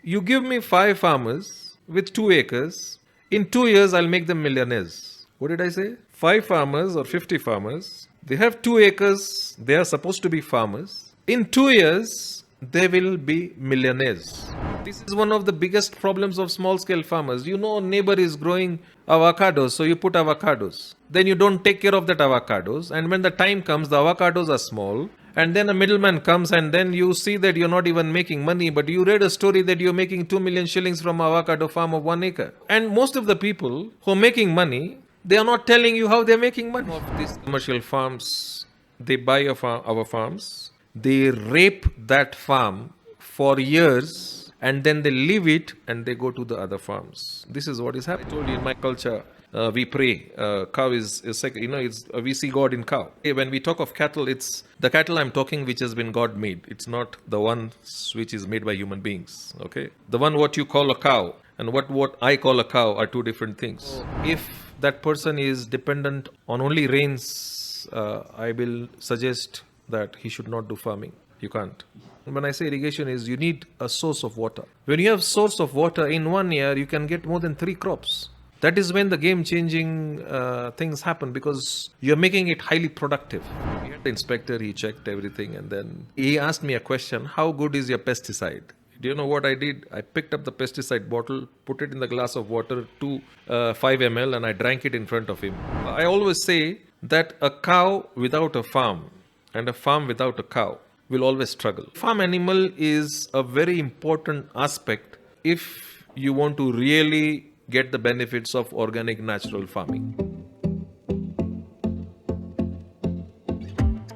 You give me 5 farmers with 2 acres. In 2 years, I'll make them millionaires. What did I say? 5 farmers or 50 farmers. They have 2 acres. They are supposed to be farmers. In 2 years, they will be millionaires. This is one of the biggest problems of small scale farmers. You know, neighbor is growing avocados, so you put avocados. Then you don't take care of that avocados. And when the time comes, the avocados are small. And then a middleman comes, and then you see that you're not even making money, but you read a story that you're making 2 million shillings from avocado farm of 1 acre. And most of the people who are making money, they are not telling you how they're making money. Of these commercial farms, they buy our farms, they rape that farm for years, and then they leave it and they go to the other farms. This is what is happening. I told you, in my culture, we pray. Cow is we see God in cow. When we talk of cattle, it's the cattle I'm talking which has been God made. It's not the one which is made by human beings. Okay, the one what you call a cow and what I call a cow are two different things. If that person is dependent on only rains, I will suggest that he should not do farming. You can't. When I say irrigation is you need a source of water. When you have source of water in 1 year, you can get more than 3 crops. That is when the game-changing things happen, because you're making it highly productive. We had the inspector, he checked everything, and then he asked me a question, how good is your pesticide? Do you know what I did? I picked up the pesticide bottle, put it in the glass of water, 5 ml, and I drank it in front of him. I always say that a cow without a farm and a farm without a cow will always struggle. Farm animal is a very important aspect if you want to really get the benefits of organic natural farming.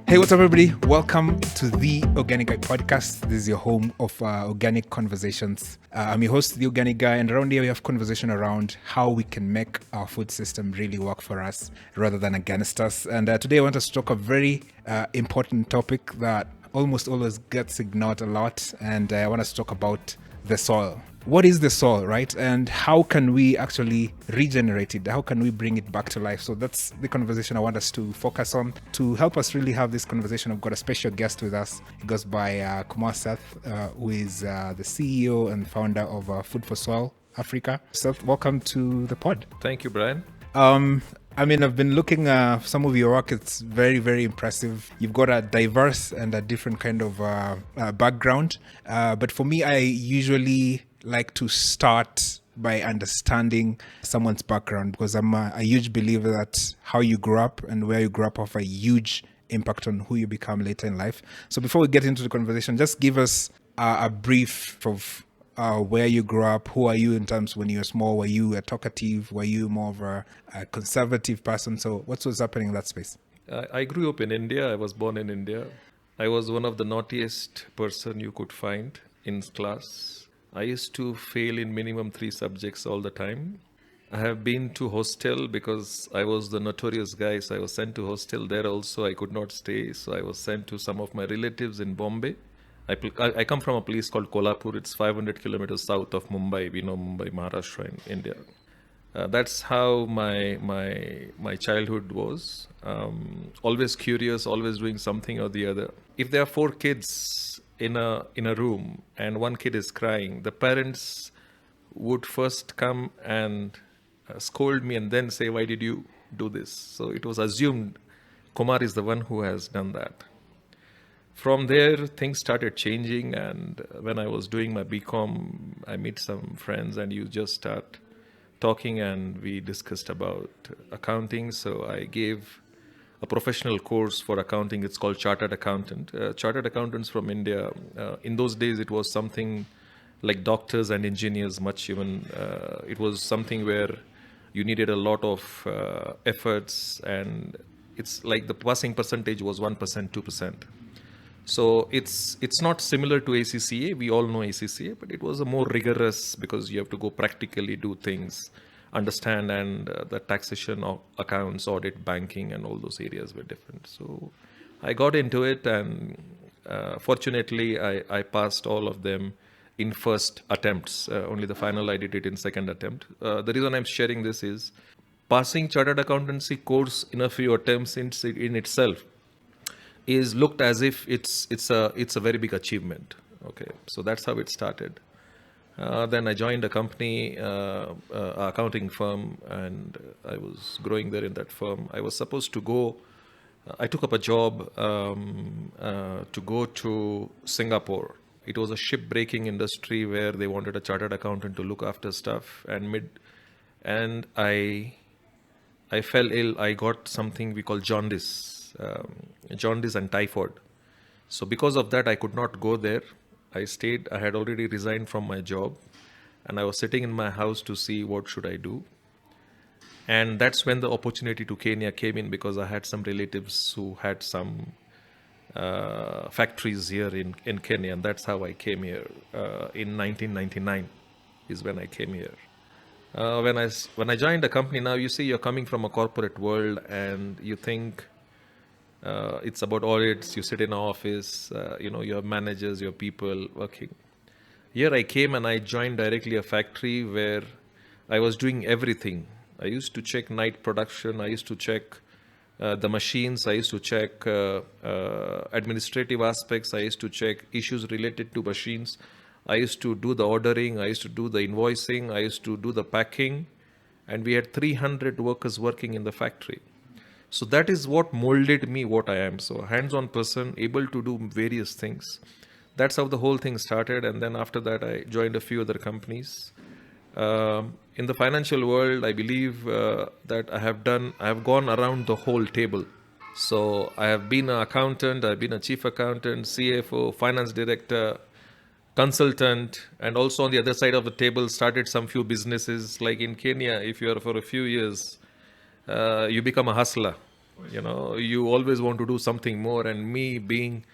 Hey, what's up, everybody? Welcome to the Organic Guy podcast. This is your home of organic conversations. I'm your host, the Organic Guy, and around here we have conversation around how we can make our food system really work for us rather than against us. And today I want us to talk a very important topic that almost always gets ignored a lot, and I want us to talk about the soil. What is the soil, right? And how can we actually regenerate it? How can we bring it back to life? So that's the conversation I want us to focus on. To help us really have this conversation, I've got a special guest with us. He goes by Kumar Sheth, who is the CEO and founder of Food for Soil Africa. Seth, welcome to the pod. Thank you, Brian. I've been looking at some of your work. It's very, very impressive. You've got a diverse and a different kind of background. But for me, I usually like to start by understanding someone's background, because I'm a huge believer that how you grew up and where you grew up have a huge impact on who you become later in life. So before we get into the conversation, just give us a brief of where you grew up. Who are you in terms when you were small? Were you a talkative? Were you more of a conservative person? So what was happening in that space? I grew up in India. I was born in India. I was one of the naughtiest person you could find in class. I used to fail in minimum 3 subjects all the time. I have been to hostel because I was the notorious guy. So I was sent to hostel there also. I could not stay. So I was sent to some of my relatives in Bombay. I come from a place called Kolhapur. It's 500 kilometers south of Mumbai. We know Mumbai, Maharashtra in India. That's how my childhood was. Always curious, always doing something or the other. If there are 4 kids in a room and one kid is crying, the parents would first come and scold me and then say, why did you do this? So it was assumed Kumar is the one who has done that. From there, things started changing, and when I was doing my BCom, I meet some friends and you just start talking, and we discussed about accounting. So I gave a professional course for accounting. It's called Chartered Accountant. Chartered Accountants from India, in those days it was something like doctors and engineers, much even. It was something where you needed a lot of efforts, and it's like the passing percentage was 1%, 2%. So it's not similar to ACCA. We all know ACCA, but it was a more rigorous, because you have to go practically do things, understand, and the taxation of accounts, audit, banking, and all those areas were different. So I got into it, and fortunately I passed all of them in first attempts. Only the final I did it in second attempt. The reason I'm sharing this is passing chartered accountancy course in a few attempts in itself is looked as if it's a very big achievement. Okay, so that's how it started. Then I joined a company, accounting firm, and I was growing there in that firm. I was supposed to go. I took up a job to go to Singapore. It was a shipbreaking industry where they wanted a chartered accountant to look after stuff. And I fell ill. I got something we call jaundice and typhoid. So because of that, I could not go there. I stayed. I had already resigned from my job, and I was sitting in my house to see what should I do. And that's when the opportunity to Kenya came in, because I had some relatives who had some factories here in Kenya, and that's how I came here. In 1999 is when I came here. When I joined the company, now you see you're coming from a corporate world and you think it's about audits. You sit in an office, you have managers, you have people working. Here I came and I joined directly a factory where I was doing everything. I used to check night production. I used to check the machines. I used to check administrative aspects. I used to check issues related to machines. I used to do the ordering. I used to do the invoicing. I used to do the packing. And we had 300 workers working in the factory. So that is what molded me what I am. So a hands-on person, able to do various things. That's how the whole thing started. And then after that, I joined a few other companies. In the financial world, I believe that I have gone around the whole table. So I have been an accountant, I've been a chief accountant, CFO, finance director, consultant, and also on the other side of the table started some few businesses. Like in Kenya, if you are for a few years, you become a hustler. You always want to do something more. And me being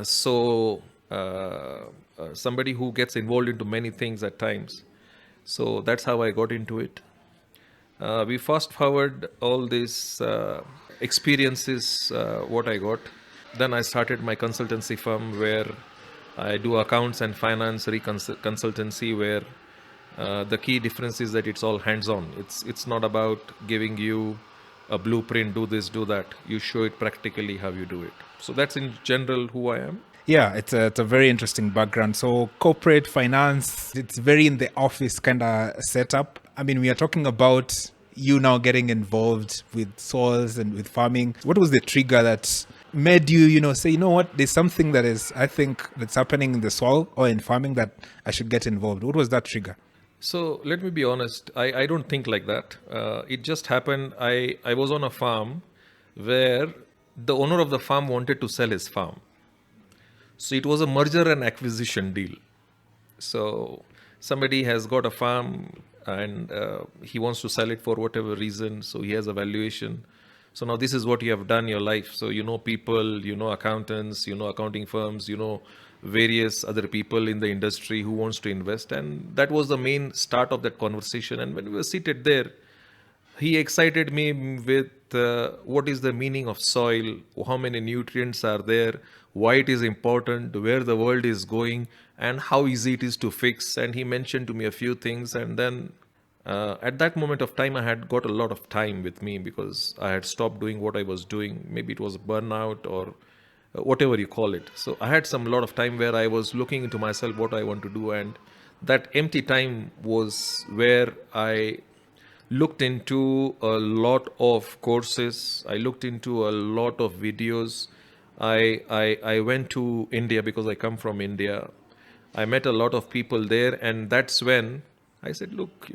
somebody who gets involved into many things at times. So that's how I got into it. We fast forward all these experiences, what I got. Then I started my consultancy firm where I do accounts and finance consultancy, where the key difference is that it's all hands-on. It's not about giving you a blueprint, do this, do that. You show it practically how you do it. So that's in general who I am. Yeah, it's a very interesting background. So corporate finance, it's very in the office kind of setup. I mean, we are talking about you now getting involved with soils and with farming. What was the trigger that made you, say, what, there's something that is, I think, that's happening in the soil or in farming that I should get involved? What was that trigger? So let me be honest. I don't think like that. It just happened. I was on a farm where the owner of the farm wanted to sell his farm. So it was a merger and acquisition deal. So somebody has got a farm and he wants to sell it for whatever reason. So he has a valuation. So now this is what you have done in your life. So you know people, you know accountants, you know accounting firms, you know various other people in the industry who wants to invest. And that was the main start of that conversation. And when we were seated there, he excited me with what is the meaning of soil, how many nutrients are there, why it is important, where the world is going, and how easy it is to fix. And he mentioned to me a few things. And then at that moment of time, I had got a lot of time with me because I had stopped doing what I was doing. Maybe it was burnout or whatever you call it. So I had some lot of time where I was looking into myself, what I want to do. And that empty time was where I looked into a lot of courses. I looked into a lot of videos. I went to India because I come from India. I met a lot of people there, and that's when I said, look,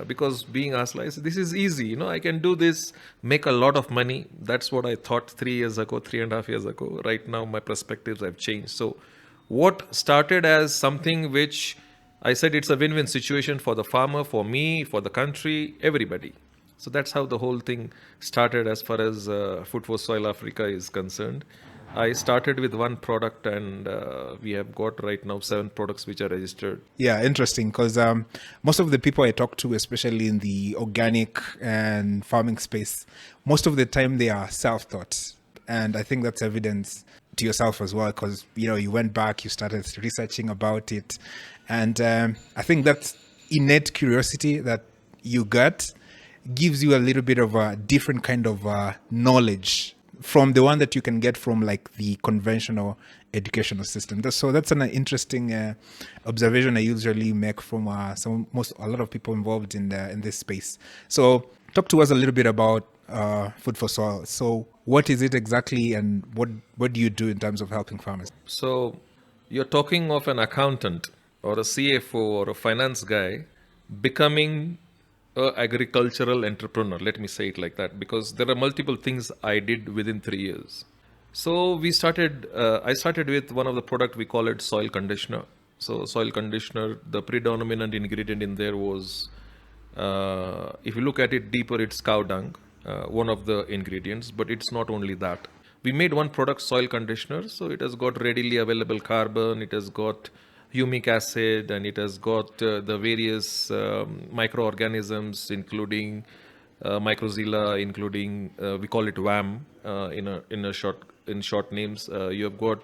because being asked, I said, this is easy, I can do this, make a lot of money. That's what I thought 3 years ago, 3.5 years ago. Right now, my perspectives have changed. So what started as something which I said it's a win-win situation for the farmer, for me, for the country, everybody. So that's how the whole thing started as far as Food for Soil Africa is concerned. I started with one product and we have got right now 7 products which are registered. Yeah, interesting, because most of the people I talk to, especially in the organic and farming space, most of the time they are self-taught. And I think that's evidence to yourself as well, because, you went back, you started researching about it. And I think that innate curiosity that you got gives you a little bit of a different kind of knowledge from the one that you can get from like the conventional educational system. So that's an interesting observation I usually make from a lot of people involved in this space. So talk to us a little bit about Food for Soil. So what is it exactly, and what do you do in terms of helping farmers? So you're talking of an accountant or a CFO or a finance guy becoming a agricultural entrepreneur. Let me say it like that, because there are multiple things I did within 3 years. So we started. I started with one of the product we call it soil conditioner. So soil conditioner, the predominant ingredient in there was, if you look at it deeper, it's cow dung, one of the ingredients. But it's not only that. We made one product, soil conditioner. So it has got readily available carbon. It has got humic acid, and it has got the various microorganisms, including mycorrhiza, including we call it WAM in short names. You have got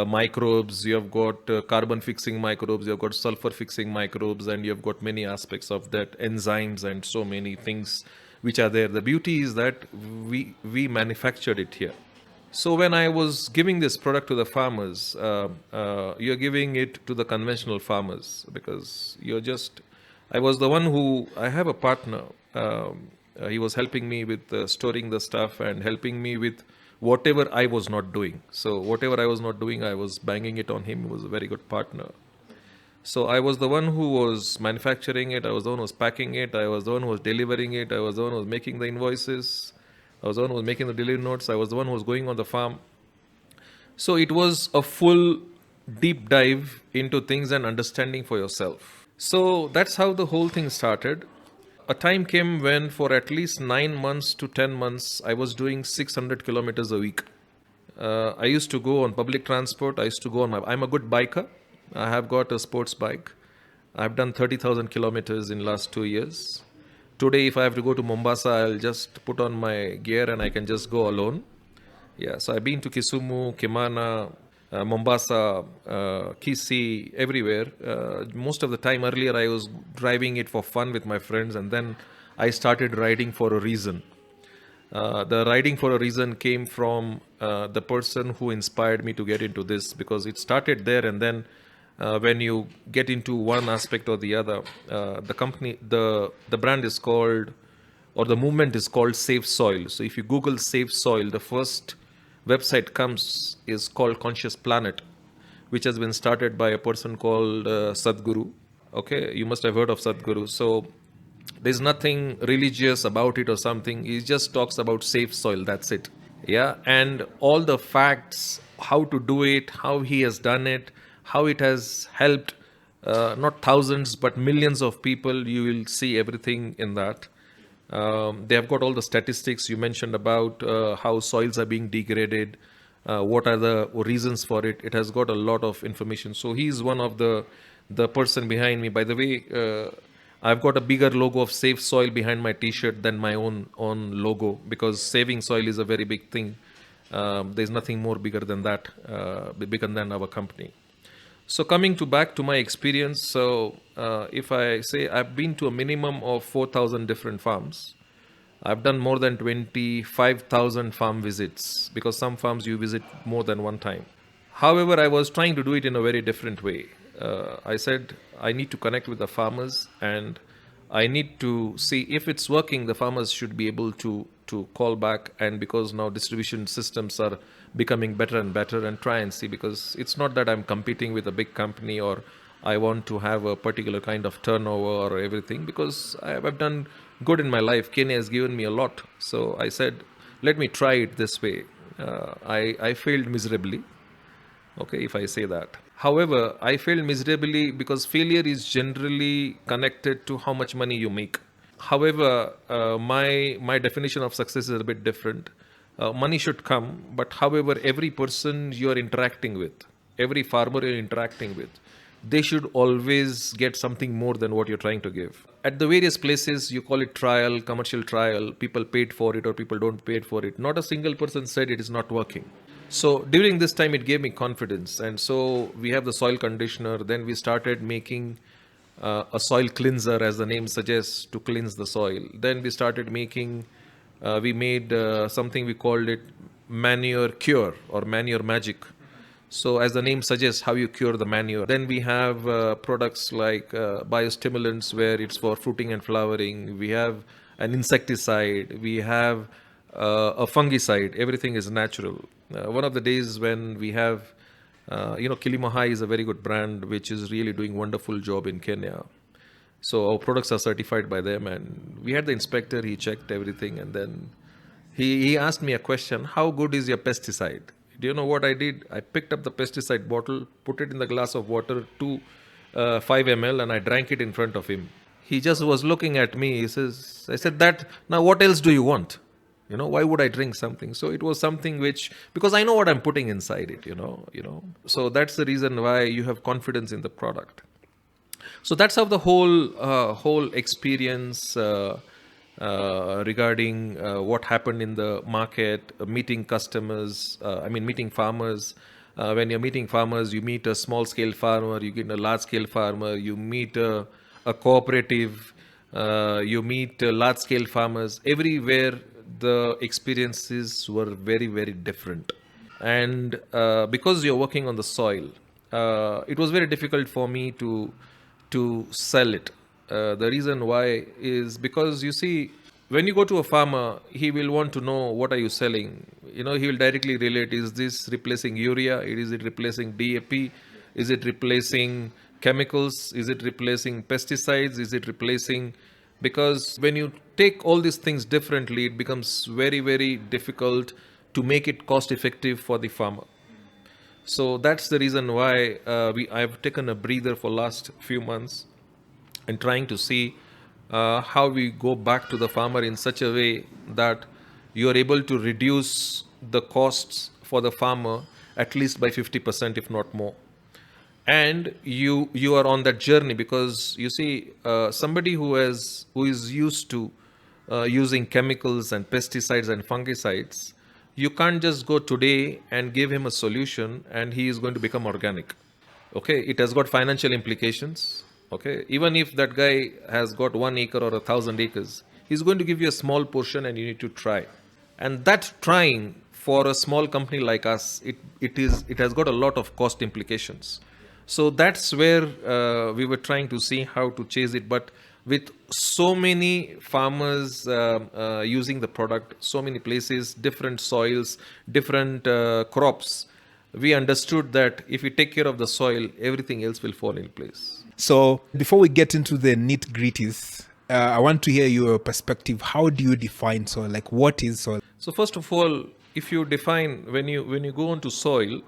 microbes, you have got carbon fixing microbes, you have got sulfur fixing microbes, and you have got many aspects of that, enzymes and so many things which are there. The beauty is that we manufactured it here. So when I was giving this product to the farmers, you're giving it to the conventional farmers, because I was the one who, I have a partner. He was helping me with storing the stuff and helping me with whatever I was not doing. So whatever I was not doing, I was banging it on him. He was a very good partner. So I was the one who was manufacturing it. I was the one who was packing it. I was the one who was delivering it. I was the one who was making the invoices. I was the one who was making the delivery notes. I was the one who was going on the farm. So it was a full deep dive into things and understanding for yourself. So that's how the whole thing started. A time came when for at least 9 months to 10 months, I was doing 600 kilometers a week. I used to go on public transport. I used to go on I'm a good biker. I have got a sports bike. I've done 30,000 kilometers in last 2 years. Today, if I have to go to Mombasa, I'll just put on my gear and I can just go alone. Yeah, so I've been to Kisumu, Kimana, Mombasa, Kisii, everywhere. Most of the time earlier, I was driving it for fun with my friends, and then I started riding for a reason. The riding for a reason came from the person who inspired me to get into this, because it started there, and then when you get into one aspect or the other, the brand is called, or the movement is called Save Soil. So if you Google Save Soil, the first website comes is called Conscious Planet, which has been started by a person called Sadhguru. Okay, you must have heard of Sadhguru. So there's nothing religious about it or something. He just talks about safe soil. That's it. Yeah, and all the facts, how to do it, how he has done it, how it has helped not thousands but millions of people. You will see everything in that. They have got all the statistics you mentioned about how soils are being degraded, what are the reasons for it. It has got a lot of information. So he's one of the person behind me. By the way, I've got a bigger logo of Save Soil behind my T-shirt than my own logo, because saving soil is a very big thing. There's nothing more bigger than that, bigger than our company. So coming back to my experience, so if I say I've been to a minimum of 4,000 different farms. I've done more than 25,000 farm visits, because some farms you visit more than one time. However, I was trying to do it in a very different way. I said I need to connect with the farmers, and I need to see if it's working. The farmers should be able to call back, and because now distribution systems are becoming better and better, and try and see, because it's not that I'm competing with a big company or I want to have a particular kind of turnover or everything, because I've done good in my life. Kenya has given me a lot. So I said, let me try it this way. I failed miserably. Okay, if I say that. However, I failed miserably because failure is generally connected to how much money you make. However, my definition of success is a bit different. Money should come, but however, every person you're interacting with, every farmer you're interacting with, they should always get something more than what you're trying to give. At the various places, you call it trial, commercial trial, people paid for it or people don't pay for it. Not a single person said it is not working. So during this time, it gave me confidence. And so we have the soil conditioner. Then we started making a soil cleanser, as the name suggests, to cleanse the soil. Then we started making, we made something, we called it manure cure or manure magic. So, as the name suggests, how you cure the manure. Then we have products like biostimulants, where it's for fruiting and flowering. We have an insecticide. We have a fungicide. Everything is natural. One of the days when we have, Kilimahai is a very good brand which is really doing wonderful job in Kenya. So our products are certified by them, and we had the inspector. He checked everything, and then he asked me a question: how good is your pesticide? Do you know what I did? I picked up the pesticide bottle, put it in the glass of water, 5 ml, and I drank it in front of him. He just was looking at me. He says, I said, that, now what else do you want? Why would I drink something? So it was something which, because I know what I'm putting inside it, So that's the reason why you have confidence in the product. So that's how the whole experience regarding what happened in the market, meeting customers, meeting farmers. When you're meeting farmers, you meet a small scale farmer, you get a large scale farmer, you meet a cooperative, you meet large scale farmers. Everywhere the experiences were very, very different. And because you're working on the soil, it was very difficult for me to sell it. The reason why is because, you see, when you go to a farmer, he will want to know what are you selling. He will directly relate: is this replacing urea? Is it replacing DAP? Is it replacing chemicals? Is it replacing pesticides? Is it replacing? Because when you take all these things differently, it becomes very, very difficult to make it cost effective for the farmer. So that's the reason why I've taken a breather for last few months and trying to see how we go back to the farmer in such a way that you are able to reduce the costs for the farmer at least by 50%, if not more. And you are on that journey, because you see, somebody who is used to using chemicals and pesticides and fungicides, you can't just go today and give him a solution and he is going to become organic. Okay, it has got financial implications. Okay, even if that guy has got 1 acre or 1,000 acres, he's going to give you a small portion and you need to try. And that trying for a small company like us, it has got a lot of cost implications. So that's where we were trying to see how to chase it. But with so many farmers using the product, so many places, different soils, different crops, we understood that if we take care of the soil, everything else will fall in place. So before we get into the nitty-gritties, I want to hear your perspective. How do you define soil? Like, what is soil? So first of all, if you define, when you go onto soil,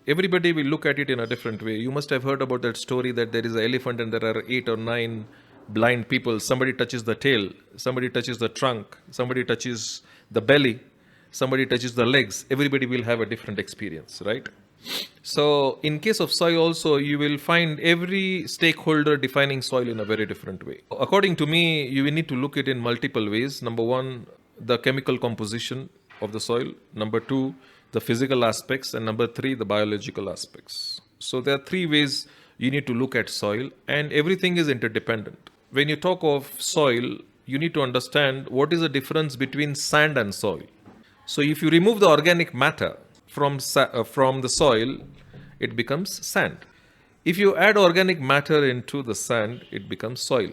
everybody will look at it in a different way. You must have heard about that story that there is an elephant and there are 8 or 9 blind people. Somebody touches the tail, somebody touches the trunk, somebody touches the belly, somebody touches the legs. Everybody will have a different experience, right? So in case of soil also, you will find every stakeholder defining soil in a very different way. According to me, you will need to look at it in multiple ways. Number one, the chemical composition of the soil. Number two, the physical aspects. And number three, the biological aspects. So there are 3 ways you need to look at soil, and everything is interdependent. When you talk of soil, you need to understand what is the difference between sand and soil. So if you remove the organic matter from the soil, it becomes sand. If you add organic matter into the sand, it becomes soil.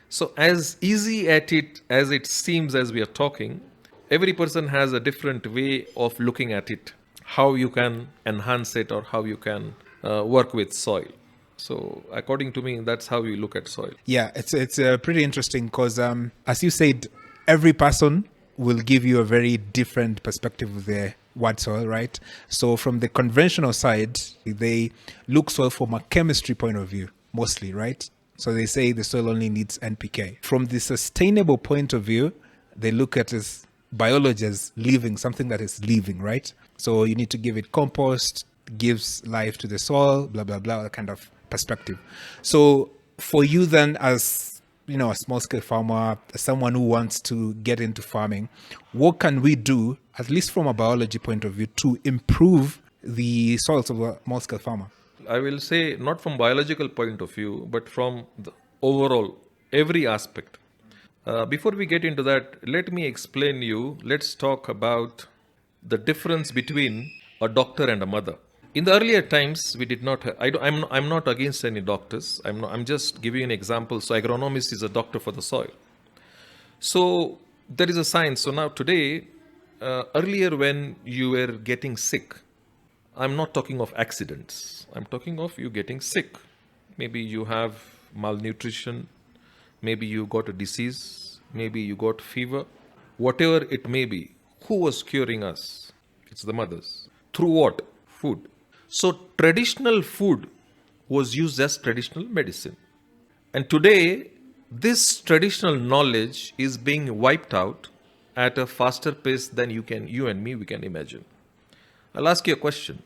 So as easy at it as it seems as we are talking, every person has a different way of looking at it, how you can enhance it or how you can work with soil. So according to me, that's how we look at soil. Yeah, it's pretty interesting because as you said, every person will give you a very different perspective of the word soil, right? So from the conventional side, they look soil from a chemistry point of view, mostly, right? So they say the soil only needs NPK. From the sustainable point of view, they look at this biology as living, something that is living, right? So you need to give it compost, gives life to the soil, blah, blah, blah, that kind of perspective. So for you then, as a small scale farmer, someone who wants to get into farming, what can we do, at least from a biology point of view, to improve the soils of a small scale farmer? I will say not from biological point of view, but from the overall, every aspect. Before we get into that, let me explain you. Let's talk about the difference between a doctor and a mother. In the earlier times, we did not. I'm not against any doctors. I'm just giving an example. So, agronomist is a doctor for the soil. So, there is a science. So, now today, earlier when you were getting sick, I'm not talking of accidents. I'm talking of you getting sick. Maybe you have malnutrition. Maybe you got a disease. Maybe you got fever. Whatever it may be, who was curing us? It's the mothers. Through what? Food. So traditional food was used as traditional medicine. And today, this traditional knowledge is being wiped out at a faster pace than you and me, we can imagine. I'll ask you a question.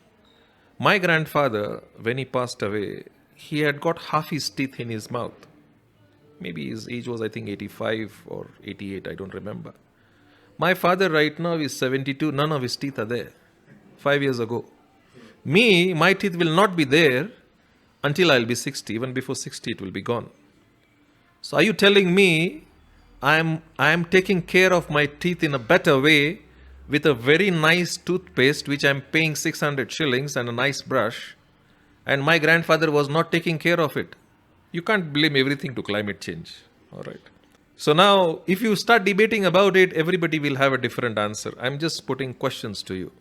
My grandfather, when he passed away, he had got half his teeth in his mouth. Maybe his age was, I think, 85 or 88, I don't remember. My father right now is 72, none of his teeth are there. 5 years ago. Me, my teeth will not be there until I'll be 60. Even before 60, it will be gone. So are you telling me I am taking care of my teeth in a better way with a very nice toothpaste which I'm paying 600 shillings and a nice brush, and my grandfather was not taking care of it? You can't blame everything to climate change. All right. So now, if you start debating about it, everybody will have a different answer. I'm just putting questions to you.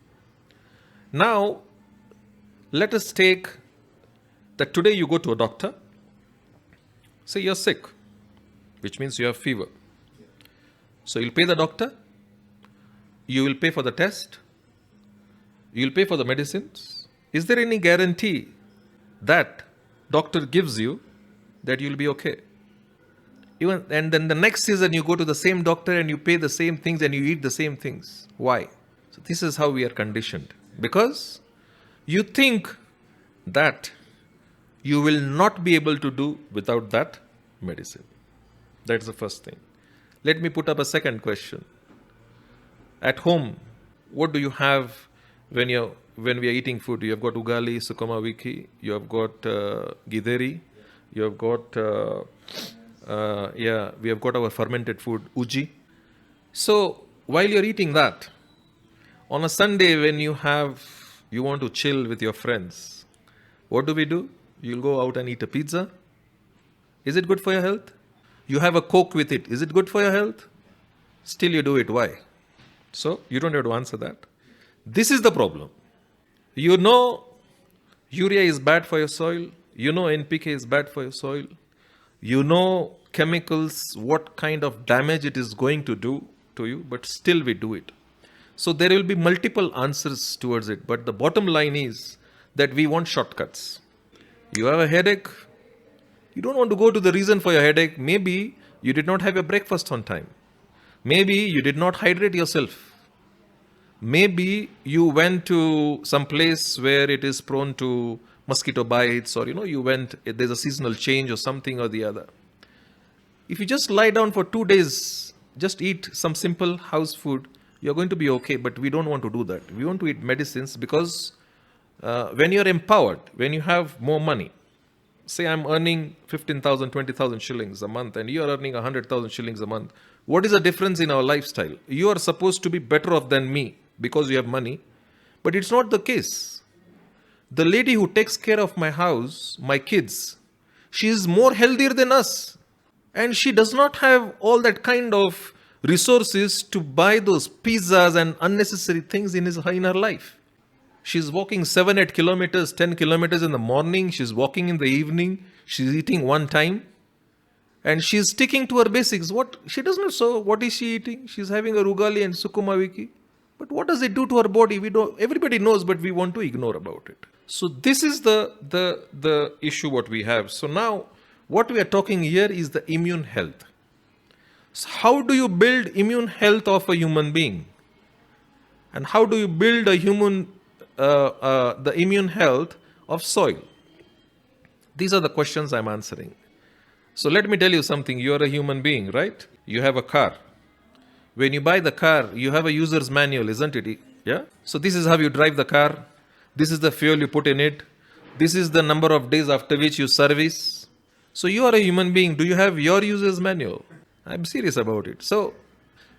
Now, let us take that today you go to a doctor, say you're sick, which means you have fever. So you'll pay the doctor, you will pay for the test, you'll pay for the medicines. Is there any guarantee that doctor gives you that you'll be okay? And then the next season you go to the same doctor and you pay the same things and you eat the same things. Why? So this is how we are conditioned. Because you think that you will not be able to do without that medicine. That's the first thing. Let me put up a second question. At home, what do you have when we are eating food? You have got ugali, sukuma wiki, you have got githeri, you have got we have got our fermented food, uji. So while you're eating that, on a Sunday when you want to chill with your friends, what do? You'll go out and eat a pizza. Is it good for your health? You have a Coke with it. Is it good for your health? Still you do it. Why? So you don't have to answer that. This is the problem. You know urea is bad for your soil. You know NPK is bad for your soil. You know chemicals, what kind of damage it is going to do to you, but still we do it. So there will be multiple answers towards it. But the bottom line is that we want shortcuts. You have a headache. You don't want to go to the reason for your headache. Maybe you did not have your breakfast on time. Maybe you did not hydrate yourself. Maybe you went to some place where it is prone to mosquito bites, or there's a seasonal change or something or the other. If you just lie down for 2 days, just eat some simple house food, you're going to be okay. But we don't want to do that. We want to eat medicines because when you're empowered, when you have more money, say I'm earning 15,000, 20,000 shillings a month and you're earning 100,000 shillings a month. What is the difference in our lifestyle? You are supposed to be better off than me because you have money, but it's not the case. The lady who takes care of my house, my kids, she is more healthier than us. And she does not have all that kind of resources to buy those pizzas and unnecessary things in her life. She's walking 7-8 kilometers, 10 kilometers in the morning. She's walking in the evening. She's eating one time. And she's sticking to her basics. What she does not know. What is she eating? She's having a rugali and sukuma wiki. But what does it do to her body? Everybody knows, but we want to ignore about it. So this is the issue what we have. So now what we are talking here is the immune health. So how do you build immune health of a human being? And how do you build the immune health of soil? These are the questions I'm answering. So let me tell you something. You are a human being, right? You have a car. When you buy the car, you have a user's manual, isn't it? Yeah. So this is how you drive the car. This is the fuel you put in it. This is the number of days after which you service. So you are a human being. Do you have your user's manual? I'm serious about it. So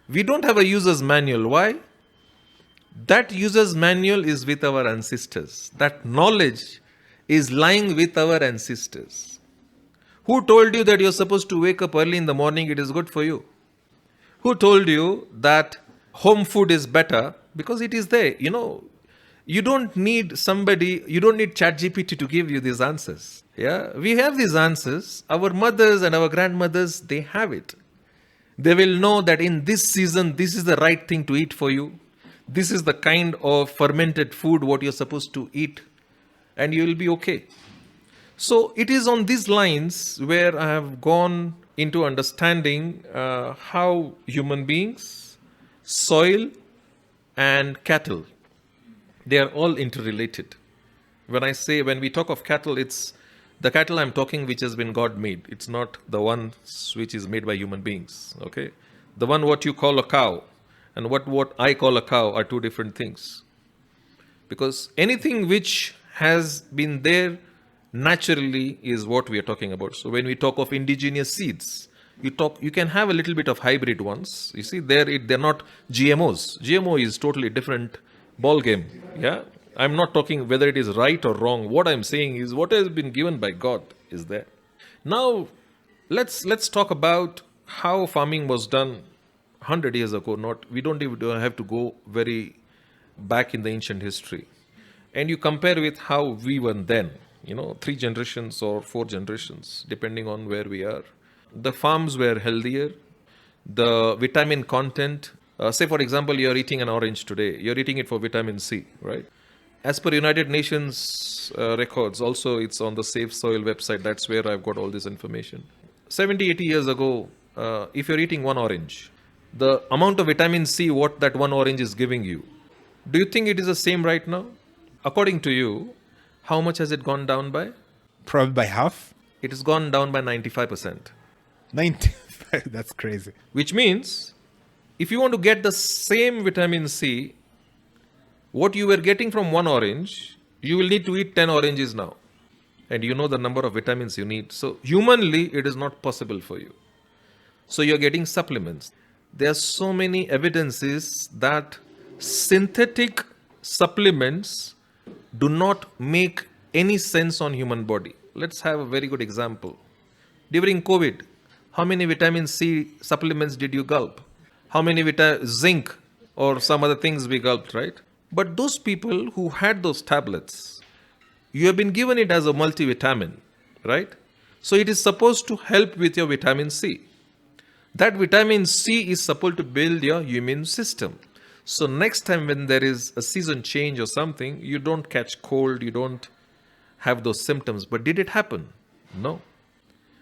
we don't have a user's manual. Why? That user's manual is with our ancestors. That knowledge is lying with our ancestors. Who told you that you're supposed to wake up early in the morning? It is good for you. Who told you that home food is better? Because it is there. You don't need somebody, you don't need ChatGPT to give you these answers. Yeah, we have these answers. Our mothers and our grandmothers, they have it. They will know that in this season, this is the right thing to eat for you. This is the kind of fermented food what you're supposed to eat, and you will be okay. So it is on these lines where I have gone into understanding how human beings, soil, and cattle, they are all interrelated. When we talk of cattle, it's the cattle I'm talking which has been God made. It's not the one which is made by human beings. Okay, the one what you call a cow and what I call a cow are two different things. Because anything which has been there naturally is what we are talking about. So when we talk of indigenous seeds, you can have a little bit of hybrid ones. You see, they're not GMOs. GMO is totally different ball game. Yeah, I'm not talking whether it is right or wrong. What I'm saying is what has been given by God is there. Now, let's talk about how farming was done 100 years ago. We don't even have to go very back in the ancient history. And you compare with how we were then, 3 generations or 4 generations, depending on where we are. The farms were healthier. The vitamin content, say for example, you're eating an orange today. You're eating it for vitamin C, right? As per United Nations records, also it's on the Safe Soil website. That's where I've got all this information. 70, 80 years ago, if you're eating one orange, the amount of vitamin C what that one orange is giving you, do you think it is the same right now? According to you, how much has it gone down by? Probably by half. It has gone down by 95%. 95, that's crazy. Which means, if you want to get the same vitamin C, what you were getting from one orange, you will need to eat 10 oranges now. And you know the number of vitamins you need. So humanly, it is not possible for you. So you're getting supplements. There are so many evidences that synthetic supplements do not make any sense on human body. Let's have a very good example. During COVID, how many vitamin C supplements did you gulp? How many zinc or some other things we gulped, right? But those people who had those tablets, you have been given it as a multivitamin, right? So it is supposed to help with your vitamin C. That vitamin C is supposed to build your immune system. So next time when there is a season change or something, you don't catch cold, you don't have those symptoms. But did it happen? No.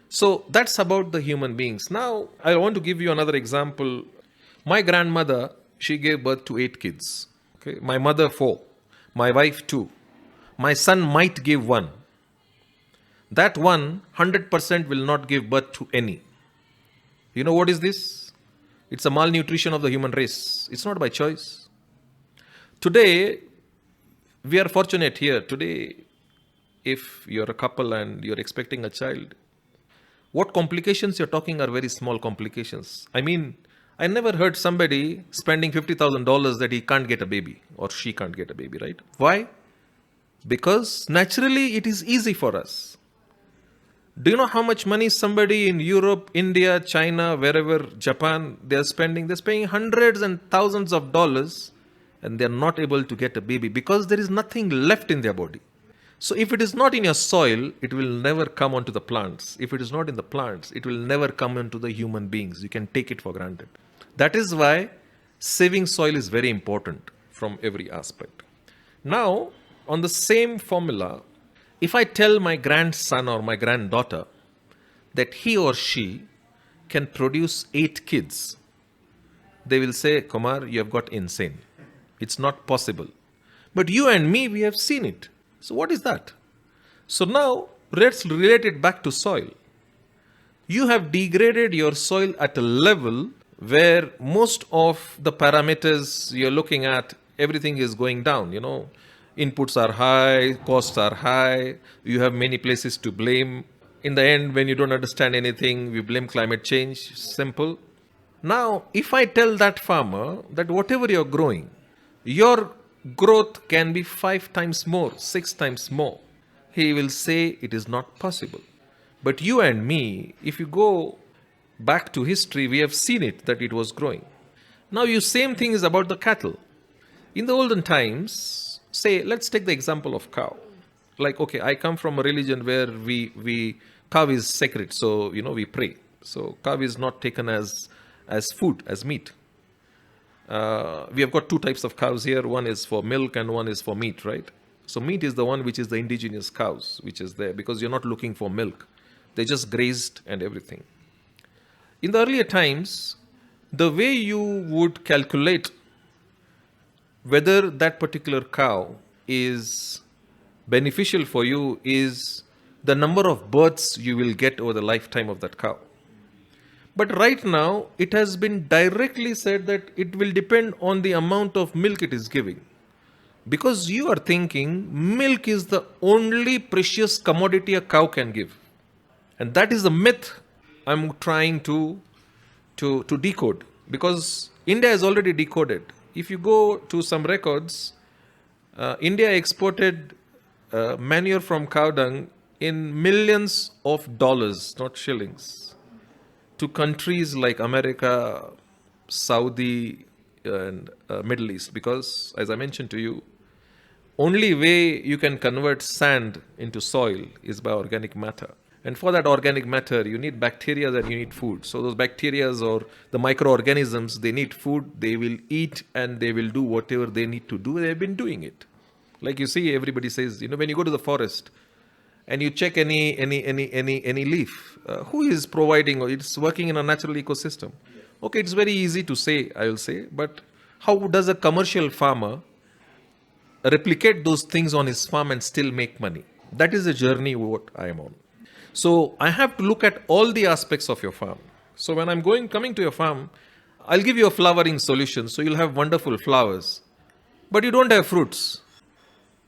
So that's about the human beings. Now, I want to give you another example. My grandmother, she gave birth to 8 kids. Okay, my mother 4, my wife 2. My son might give 1. That one, 100% will not give birth to any. You know what is this? It's a malnutrition of the human race. It's not by choice. Today, we are fortunate here. Today, if you're a couple and you're expecting a child, what complications you're talking are very small complications. I mean, I never heard somebody spending $50,000 that he can't get a baby or she can't get a baby, right? Why? Because naturally it is easy for us. Do you know how much money somebody in Europe, India, China, wherever, Japan, they're spending? They're spending hundreds and thousands of dollars and they're not able to get a baby because there is nothing left in their body. So if it is not in your soil, it will never come onto the plants. If it is not in the plants, it will never come into the human beings. You can take it for granted. That is why saving soil is very important from every aspect. Now, on the same formula, if I tell my grandson or my granddaughter that he or she can produce 8 kids, they will say, Kumar, you have got insane. It's not possible. But you and me, we have seen it. So what is that? So now, let's relate it back to soil. You have degraded your soil at a level where most of the parameters you're looking at, everything is going down, Inputs are high, costs are high, you have many places to blame. In the end, when you don't understand anything, we blame climate change. Simple. Now, if I tell that farmer that whatever you're growing, Your growth can be 5 times more, 6 times more. He will say it is not possible. But you and me, if you go back to history, we have seen it that it was growing. Now, you same thing is about the cattle. In the olden times, say, let's take the example of cow. Like, okay, I come from a religion where we cow is sacred, so we pray. So cow is not taken as food, as meat. We have got two types of cows here. One is for milk and one is for meat, right? So meat is the one which is the indigenous cows, which is there because you're not looking for milk. They just grazed and everything. In the earlier times, the way you would calculate whether that particular cow is beneficial for you is the number of births you will get over the lifetime of that cow. But right now, it has been directly said that it will depend on the amount of milk it is giving. Because you are thinking milk is the only precious commodity a cow can give. And that is the myth I'm trying to decode. Because India has already decoded. If you go to some records, India exported manure from cow dung in millions of dollars, not shillings, to countries like America, Saudi, and Middle East. Because, as I mentioned to you, only way you can convert sand into soil is by organic matter. And for that organic matter, you need bacteria and you need food. So those bacteria or the microorganisms, they need food, they will eat and they will do whatever they need to do. They've been doing it. Like you see, everybody says, when you go to the forest and you check any leaf, who is providing or it's working in a natural ecosystem? Okay, it's very easy to say, I will say, but how does a commercial farmer replicate those things on his farm and still make money? That is the journey what I am on. So I have to look at all the aspects of your farm. So when I'm coming to your farm, I'll give you a flowering solution. So you'll have wonderful flowers, but you don't have fruits.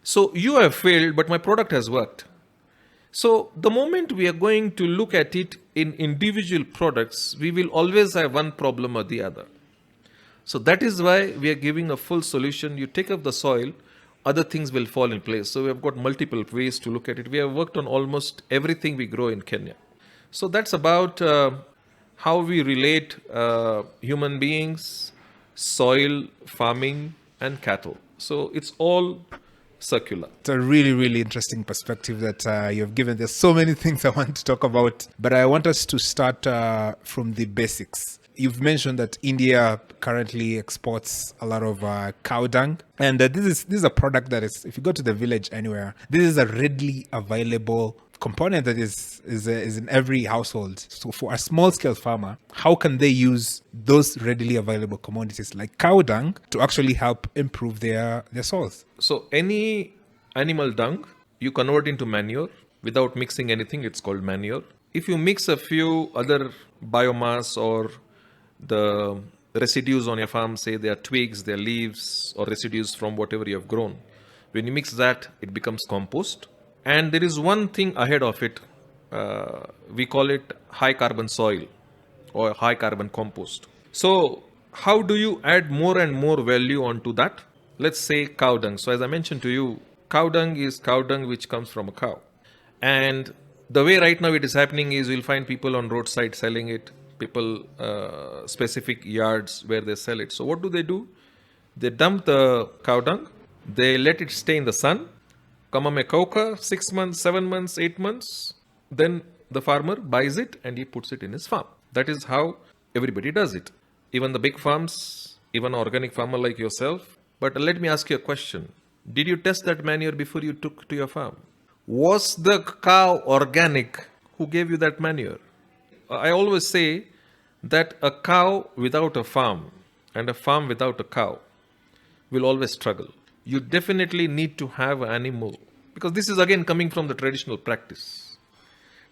So you have failed, but my product has worked. So the moment we are going to look at it in individual products, we will always have one problem or the other. So that is why we are giving a full solution. You take up the soil, other things will fall in place. So we have got multiple ways to look at it. We have worked on almost everything we grow in Kenya. So that's about how we relate human beings, soil, farming, and cattle. So it's all circular. It's a really, really interesting perspective that you've given. There's so many things I want to talk about, but I want us to start from the basics. You've mentioned that India currently exports a lot of cow dung, and this is a product that is, if you go to the village anywhere, this is a readily available component that is in every household. So for a small scale farmer, how can they use those readily available commodities like cow dung to actually help improve their soils? So any animal dung, you convert into manure without mixing anything. It's called manure. If you mix a few other biomass or the residues on your farm, say they are twigs, they are leaves or residues from whatever you have grown, when you mix that, it becomes compost. And there is one thing ahead of it. We call it high carbon soil or high carbon compost. So how do you add more and more value onto that? Let's say cow dung. So as I mentioned to you, cow dung is cow dung which comes from a cow. And the way right now it is happening is you'll find people on roadside selling it, people specific yards where they sell it. So what do? They dump the cow dung, they let it stay in the sun, kama mekauka, 6 months, 7 months, 8 months. Then the farmer buys it and he puts it in his farm. That is how everybody does it. Even the big farms, even an organic farmer like yourself. But let me ask you a question. Did you test that manure before you took to your farm? Was the cow organic who gave you that manure? I always say that a cow without a farm and a farm without a cow will always struggle. You definitely need to have an animal, because this is again coming from the traditional practice.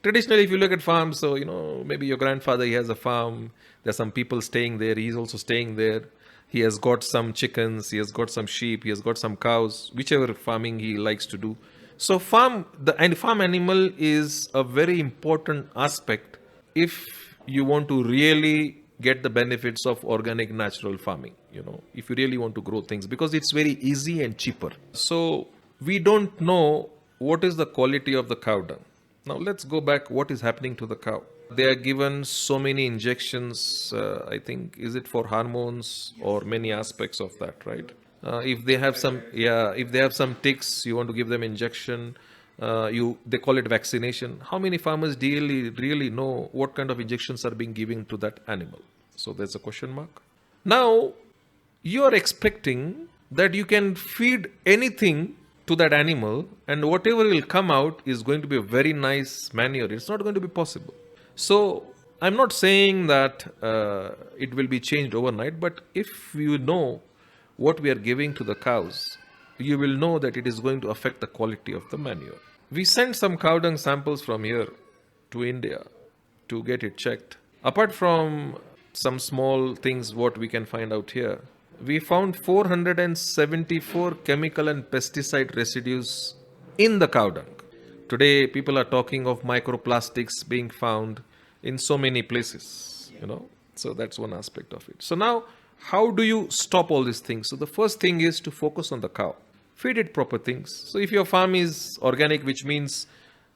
Traditionally, if you look at farms, so maybe your grandfather, he has a farm, there's some people staying there, he's also staying there. He has got some chickens, he has got some sheep, he has got some cows, whichever farming he likes to do. So farm animal is a very important aspect if you want to really get the benefits of organic natural farming, if you really want to grow things, because it's very easy and cheaper. So we don't know what is the quality of the cow dung. Now let's go back. What is happening to the cow? They are given so many injections. I think, is it for hormones or many aspects of that, right? If they have some ticks, you want to give them injection. They call it vaccination. How many farmers really know what kind of injections are being given to that animal? So there's a question mark. Now you are expecting that you can feed anything to that animal and whatever will come out is going to be a very nice manure. It's not going to be possible. So I'm not saying that it will be changed overnight, but if you know what we are giving to the cows, you will know that it is going to affect the quality of the manure. We sent some cow dung samples from here to India to get it checked. Apart from some small things what we can find out here, we found 474 chemical and pesticide residues in the cow dung. Today, people are talking of microplastics being found in so many places, So that's one aspect of it. So now, how do you stop all these things? So the first thing is to focus on the cow. Feed it proper things. So if your farm is organic, which means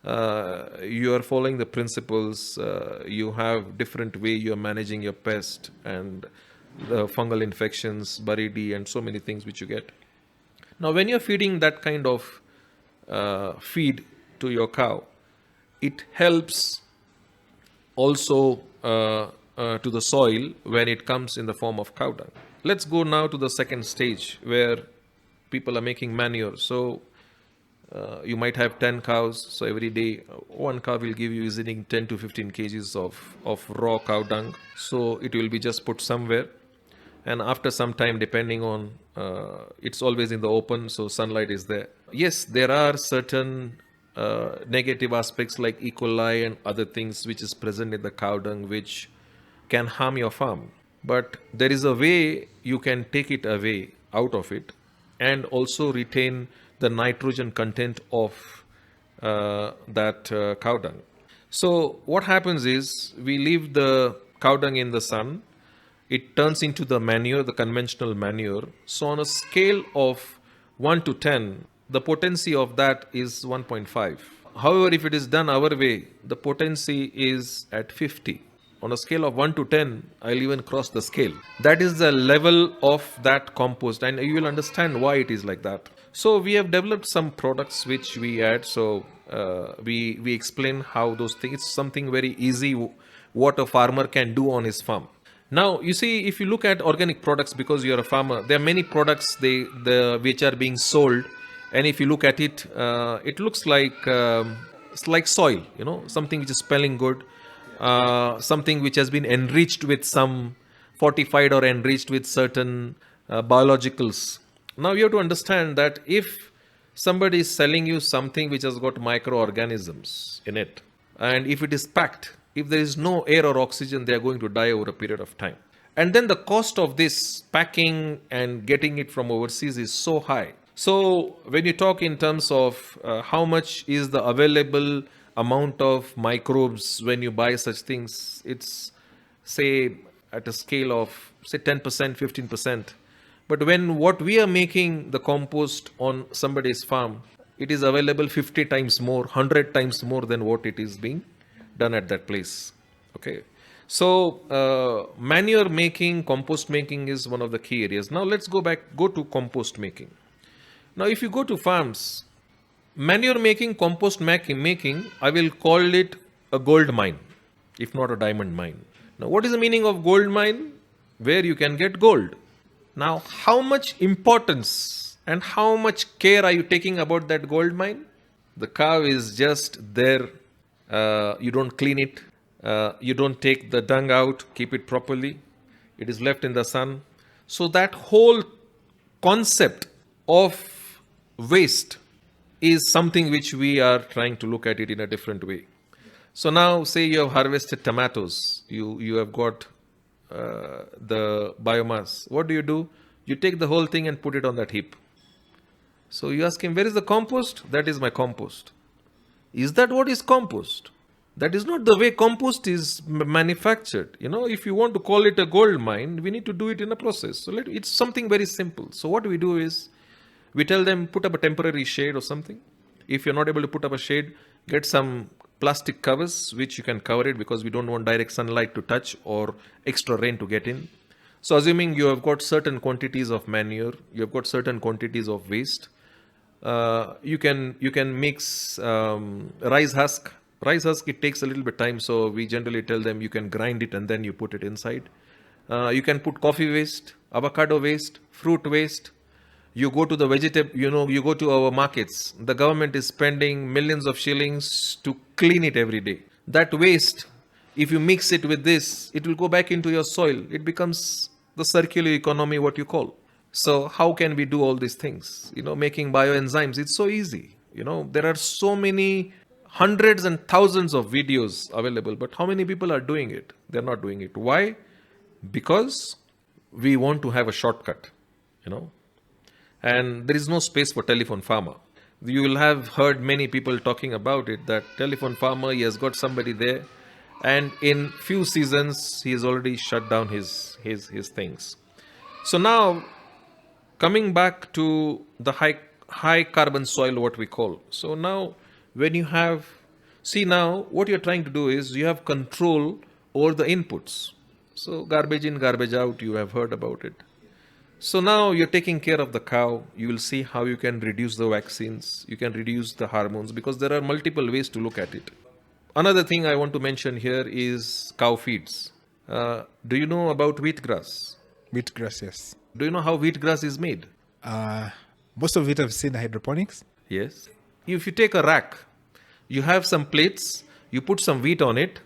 you are following the principles, you have different way you are managing your pest and the fungal infections, baridi, and so many things which you get. Now, when you're feeding that kind of feed to your cow, it helps also to the soil when it comes in the form of cow dung. Let's go now to the second stage where people are making manure. So you might have 10 cows. So every day, one cow will give you easily 10 to 15 kgs of raw cow dung. So it will be just put somewhere. And after some time, depending on, it's always in the open, so sunlight is there. Yes, there are certain negative aspects like E. coli and other things which is present in the cow dung which can harm your farm. But there is a way you can take it away out of it and also retain the nitrogen content of that cow dung. So what happens is we leave the cow dung in the sun. It turns into the manure, the conventional manure. So on a scale of 1 to 10, the potency of that is 1.5. However, if it is done our way, the potency is at 50. On a scale of 1 to 10, I'll even cross the scale. That is the level of that compost, and you will understand why it is like that. So we have developed some products which we add. So we explain how those things. It's something very easy what a farmer can do on his farm. Now, you see, if you look at organic products, because you're a farmer, there are many products which are being sold. And if you look at it, it looks like it's like soil, something which is smelling good, something which has been enriched with some fortified or enriched with certain biologicals. Now, you have to understand that if somebody is selling you something which has got microorganisms in it, and if it is packed, if there is no air or oxygen, they are going to die over a period of time. And then the cost of this packing and getting it from overseas is so high. So when you talk in terms of how much is the available amount of microbes when you buy such things, it's say at a scale of say 10%, 15%. But when what we are making the compost on somebody's farm, it is available 50 times more, 100 times more than what it is being done at that place. Okay. So manure making, compost making is one of the key areas. Now let's go to compost making. Now if you go to farms, manure making, compost making, I will call it a gold mine, if not a diamond mine. Now what is the meaning of gold mine? Where you can get gold. Now how much importance and how much care are you taking about that gold mine? The cow is just there. You don't clean it. You don't take the dung out, keep it properly. It is left in the sun. So that whole concept of waste is something which we are trying to look at it in a different way. So now say you have harvested tomatoes. You have got the biomass. What do? You take the whole thing and put it on that heap. So you ask him, where is the compost? That is my compost. Is that what is compost? That is not the way compost is manufactured. If you want to call it a gold mine, we need to do it in a process. So it's something very simple. So what we do is we tell them put up a temporary shade or something. If you're not able to put up a shade, get some plastic covers which you can cover it, because we don't want direct sunlight to touch or extra rain to get in. So assuming you have got certain quantities of manure, you have got certain quantities of waste, you can mix rice husk. Rice husk, it takes a little bit time, so we generally tell them you can grind it and then you put it inside. You can put coffee waste, avocado waste, fruit waste. You go to the you go to our markets. The government is spending millions of shillings to clean it every day. That waste, if you mix it with this, it will go back into your soil. It becomes the circular economy, what you call. So how can we do all these things? Making bioenzymes, it's so easy. There are so many hundreds and thousands of videos available, but how many people are doing it? They're not doing it. Why? Because we want to have a shortcut, and there is no space for telephone farmer. You will have heard many people talking about it, that telephone farmer, he has got somebody there, and in few seasons he has already shut down his things. So now, coming back to the high carbon soil, what we call. So now, when you have, now what you're trying to do is you have control over the inputs. So garbage in, garbage out, you have heard about it. So now you're taking care of the cow. You will see how you can reduce the vaccines, you can reduce the hormones, because there are multiple ways to look at it. Another thing I want to mention here is cow feeds. Do you know about wheatgrass? Wheatgrass, yes. Do you know how wheatgrass is made? Most of it I've seen hydroponics. Yes. If you take a rack, you have some plates, you put some wheat on it,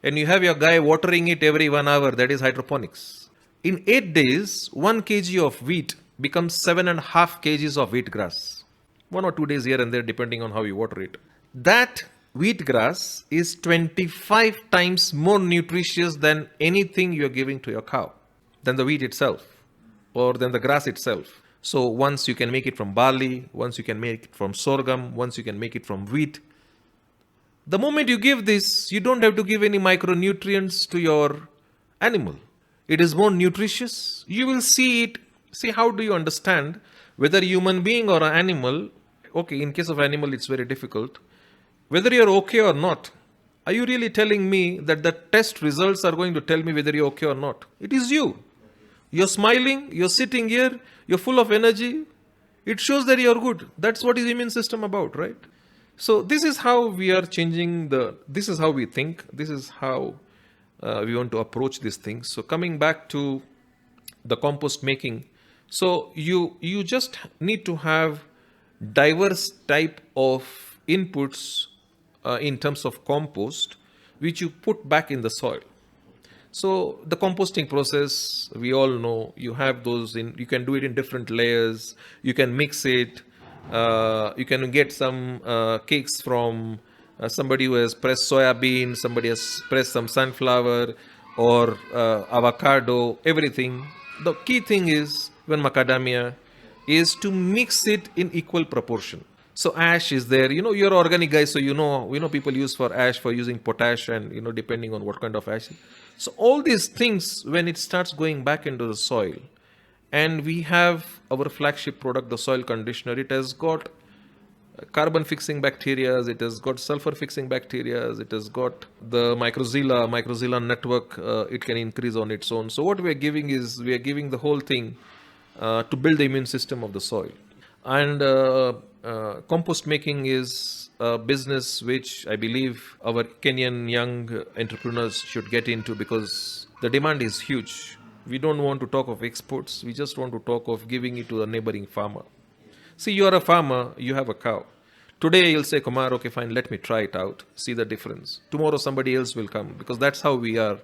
and you have your guy watering it every 1 hour. That is hydroponics. In 8 days, 1 kg of wheat becomes 7.5 kgs of wheatgrass. 1 or 2 days here and there, depending on how you water it. That wheatgrass is 25 times more nutritious than anything you're giving to your cow, than the wheat itself, or than the grass itself. So once you can make it from barley, once you can make it from sorghum, once you can make it from wheat. The moment you give this, you don't have to give any micronutrients to your animal. It is more nutritious. You will see it. See, how do you understand whether human being or an animal? Okay, in case of animal, it's very difficult. Whether you're okay or not, are you really telling me that the test results are going to tell me whether you're okay or not? It is you. You're smiling, you're sitting here, you're full of energy. It shows that you're good. That's what is immune system about, right? So this is how we are changing this is how we think. This is how we want to approach these things. So coming back to the compost making. So you just need to have diverse type of inputs in terms of compost, which you put back in the soil. So the composting process, we all know, you have those you can do it in different layers. You can mix it. You can get some cakes from somebody who has pressed soya bean, somebody has pressed some sunflower or avocado, everything. The key thing is, when macadamia, is to mix it in equal proportion. So ash is there, you're organic guys, so you know people use for ash for using potash, and depending on what kind of ash. So all these things, when it starts going back into the soil, and we have our flagship product, the soil conditioner, it has got carbon fixing bacteria, it has got sulfur fixing bacteria, it has got the mycorrhizal network, it can increase on its own. So what we are giving is, we are giving the whole thing to build the immune system of the soil. And compost making is a business which I believe our Kenyan young entrepreneurs should get into, because the demand is huge. We don't want to talk of exports. We just want to talk of giving it to a neighboring farmer. See, you are a farmer, you have a cow. Today you'll say, Kumar, okay, fine, let me try it out, see the difference. Tomorrow somebody else will come, because that's how we are.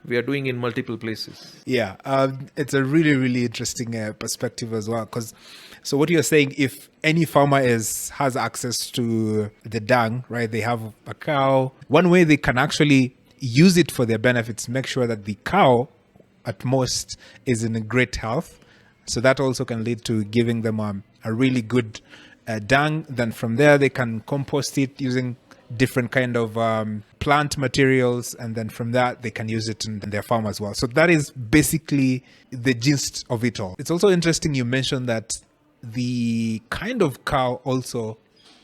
We are doing in multiple places. Yeah, it's a really, really interesting perspective as well. So what you're saying, if any farmer has access to the dung, right, they have a cow, one way they can actually use it for their benefits, make sure that the cow at most is in great health. So that also can lead to giving them a really good dung. Then from there, they can compost it using different kind of plant materials, and then from that they can use it in their farm as well. So that is basically the gist of it all. It's also interesting you mentioned that the kind of cow also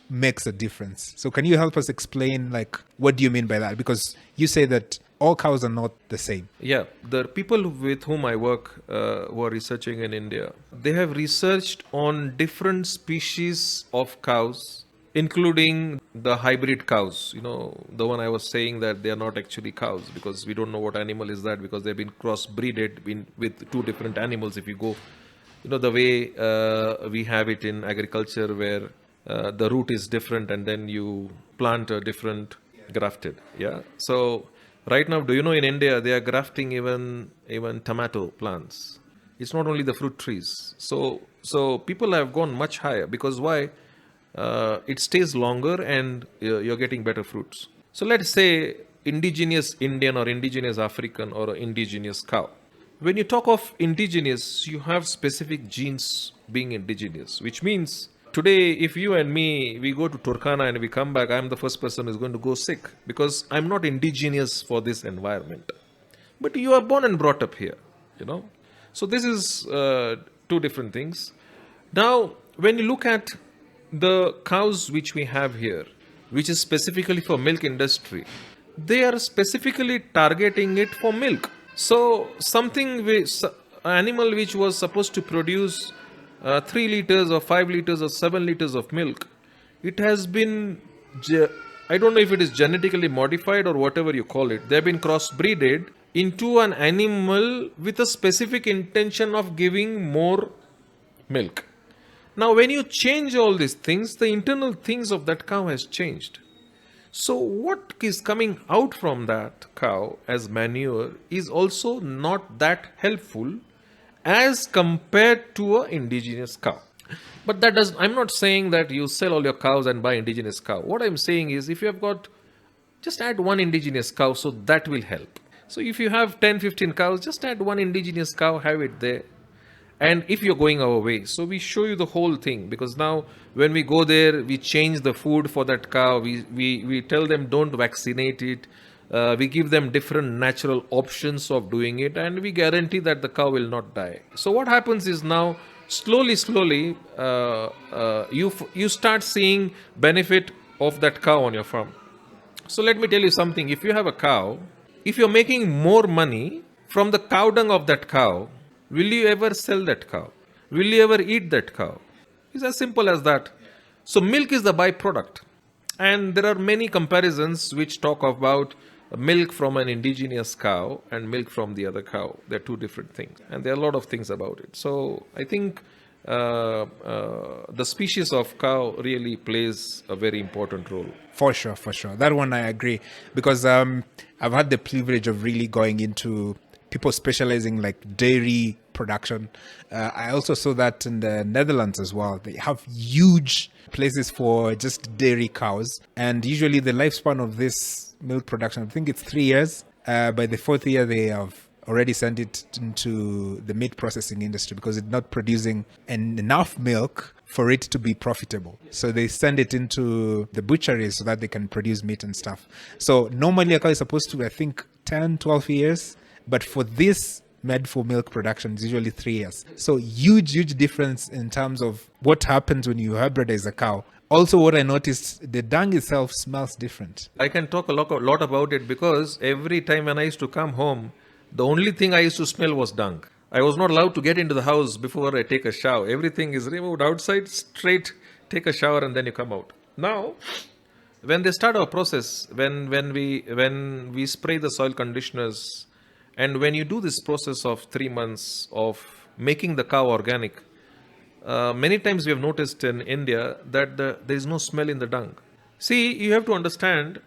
makes a difference. So can you help us explain, like, what do you mean by that? Because you say that all cows are not the same. Yeah, the people with whom I work who are researching in India, they have researched on different species of cows, including the hybrid cows. You know, the one I was saying that they are not actually cows because we don't know what animal is that, because they've been crossbreeded with two different animals. If you go, you know, the way we have it in agriculture where the root is different and then you plant a different grafted. Yeah. So right now, do you know in India they are grafting even tomato plants? It's not only the fruit trees. So people have gone much higher because why? It stays longer and you're getting better fruits. So let's say indigenous Indian or indigenous African or indigenous cow. When you talk of indigenous, you have specific genes being indigenous, which means today, if you and me, we go to Turkana and we come back, I'm the first person who's going to go sick because I'm not indigenous for this environment. But you are born and brought up here, you know. So this is two different things. Now, when you look at the cows which we have here, which is specifically for milk industry, they are specifically targeting it for milk. So something animal which was supposed to produce 3 liters or 5 liters or 7 liters of milk, it has been, I don't know if it is genetically modified or whatever you call it. They have been crossbreeded into an animal with a specific intention of giving more milk. Now, when you change all these things, the internal things of that cow has changed. So what is coming out from that cow as manure is also not that helpful as compared to an indigenous cow. But that does, I'm not saying that you sell all your cows and buy indigenous cow. What I'm saying is if you have got, just add one indigenous cow, so that will help. So if you have 10, 15 cows, just add one indigenous cow, have it there. And if you're going our way, so we show you the whole thing, because now when we go there, we change the food for that cow. We tell them don't vaccinate it. We give them different natural options of doing it, and we guarantee that the cow will not die. So what happens is now slowly, you start seeing benefit of that cow on your farm. So let me tell you something. If you have a cow, if you're making more money from the cow dung of that cow, will you ever sell that cow? Will you ever eat that cow? It's as simple as that. So milk is the byproduct. And there are many comparisons which talk about milk from an indigenous cow and milk from the other cow. They're two different things. And there are a lot of things about it. So I think the species of cow really plays a very important role. For sure. That one I agree. Because I've had the privilege of really going into people specializing like dairy production. I also saw that in the Netherlands as well. They have huge places for just dairy cows. And usually the lifespan of this milk production, I think it's 3 years. By the 4th year, they have already sent it into the meat processing industry because it's not producing enough milk for it to be profitable. So they send it into the butcheries so that they can produce meat and stuff. So normally a cow is supposed to, I think, 10, 12 years. But for this made for milk production, it's usually 3 years. So huge difference in terms of what happens when you hybridize a cow. Also, what I noticed, the dung itself smells different. I can talk a lot about it because every time when I used to come home, the only thing I used to smell was dung. I was not allowed to get into the house before I take a shower. Everything is removed outside, straight, take a shower and then you come out. Now, when they start our process, when we spray the soil conditioners, and when you do this process of 3 months of making the cow organic, many times we have noticed in India that there is no smell in the dung. See, you have to understand,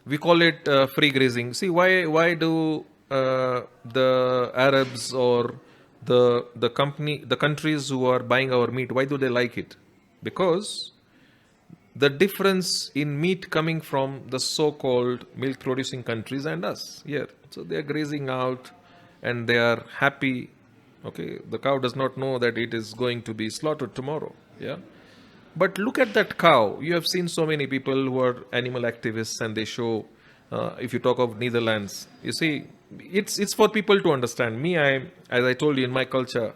we call it free grazing. See, why do the Arabs or the countries who are buying our meat, why do they like it? Because the difference in meat coming from the so-called milk-producing countries and us here. So they are grazing out and they are happy. Okay, the cow does not know that it is going to be slaughtered tomorrow. Yeah. But look at that cow. You have seen so many people who are animal activists, and they show. If you talk of Netherlands, you see, it's for people to understand. Me, as I told you, in my culture,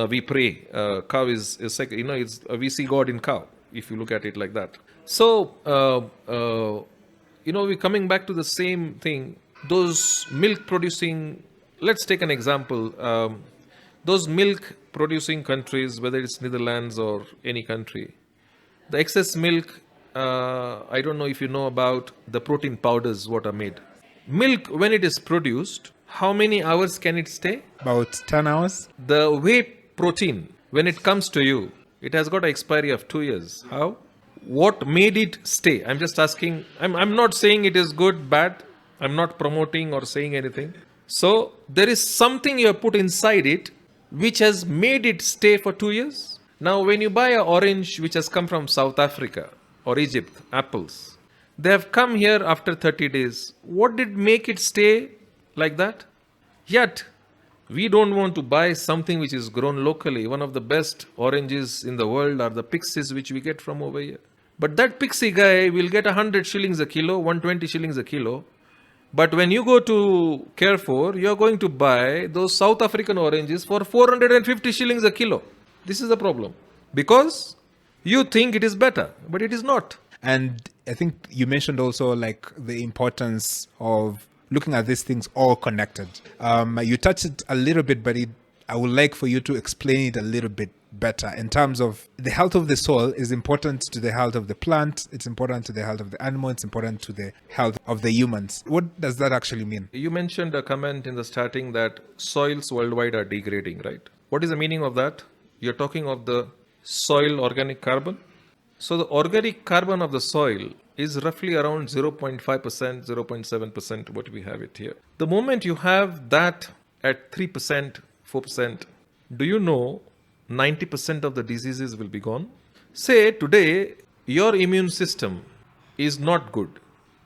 we pray. Cow is like, it's we see God in cow. If you look at it like that. So we're coming back to the same thing. Those milk producing. Let's take an example. Those milk producing countries, whether it's Netherlands or any country, the excess milk, I don't know if you know about the protein powders what are made. Milk, when it is produced, how many hours can it stay? About 10 hours. The whey protein, when it comes to you, it has got an expiry of 2 years. How? What made it stay? I'm just asking. I'm not saying it is good, bad. I'm not promoting or saying anything. So there is something you have put inside it which has made it stay for 2 years. Now, when you buy an orange which has come from South Africa or Egypt, apples, they have come here after 30 days. What did make it stay like that? Yet, we don't want to buy something which is grown locally. One of the best oranges in the world are the pixies which we get from over here. But that pixie guy will get 100 shillings a kilo, 120 shillings a kilo. But when you go to Carrefour, you are going to buy those South African oranges for 450 shillings a kilo. This is the problem. Because you think it is better, but it is not. And I think you mentioned also like the importance of looking at these things all connected. You touched it a little bit, but I would like for you to explain it a little bit better in terms of the health of the soil is important to the health of the plant. It's important to the health of the animal. It's important to the health of the humans. What does that actually mean? You mentioned a comment in the starting that soils worldwide are degrading, right? What is the meaning of that? You're talking of the soil organic carbon. So the organic carbon of the soil is roughly around 0.5%, 0.7%, what we have it here. The moment you have that at 3%, 4%, do you know 90% of the diseases will be gone? Say today your immune system is not good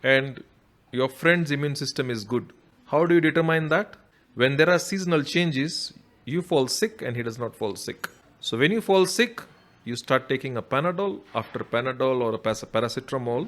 and your friend's immune system is good. How do you determine that? When there are seasonal changes, you fall sick and he does not fall sick. So when you fall sick, you start taking a Panadol. After Panadol or a paracetamol,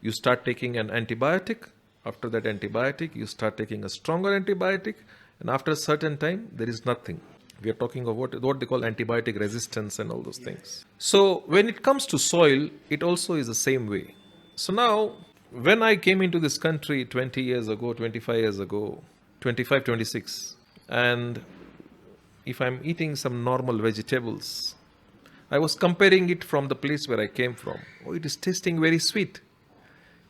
you start taking an antibiotic. After that antibiotic, you start taking a stronger antibiotic. And after a certain time, there is nothing. We are talking of what they call antibiotic resistance and all those things. So when it comes to soil, it also is the same way. So now, when I came into this country 20 years ago, 25 years ago, 25, 26, and if I'm eating some normal vegetables, I was comparing it from the place where I came from. Oh, it is tasting very sweet.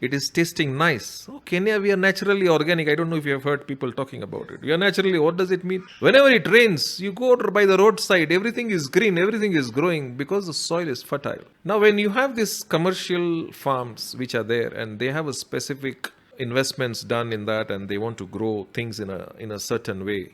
It is tasting nice. Oh, Kenya, we are naturally organic. I don't know if you have heard people talking about it. We are naturally, what does it mean? Whenever it rains, you go by the roadside, everything is green, everything is growing because the soil is fertile. Now, when you have these commercial farms which are there and they have a specific investments done in that and they want to grow things in a certain way,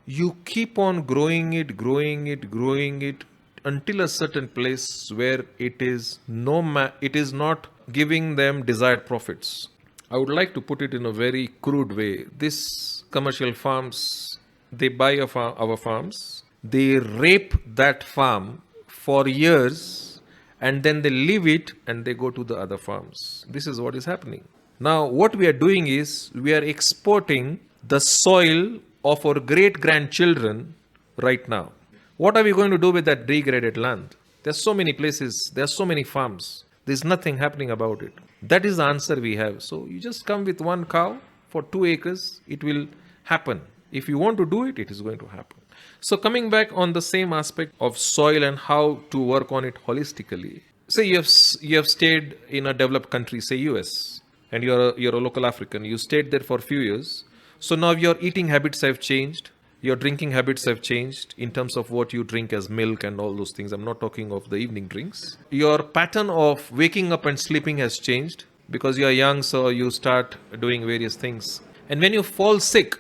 you keep on growing it until a certain place where it is not giving them desired profits. I would like to put it in a very crude way. These commercial farms, they buy our farms, they rape that farm for years and then they leave it and they go to the other farms. This is what is happening. Now, what we are doing is we are exporting the soil of our great-grandchildren right now. What are we going to do with that degraded land? There's so many places, there are so many farms. There's nothing happening about it. That is the answer we have. So you just come with one cow for 2 acres, it will happen. If you want to do it, it is going to happen. So coming back on the same aspect of soil and how to work on it holistically. Say you have stayed in a developed country, say US, and you're a local African. You stayed there for a few years. So now your eating habits have changed. Your drinking habits have changed in terms of what you drink as milk and all those things. I'm not talking of the evening drinks. Your pattern of waking up and sleeping has changed because you are young, so you start doing various things. And when you fall sick,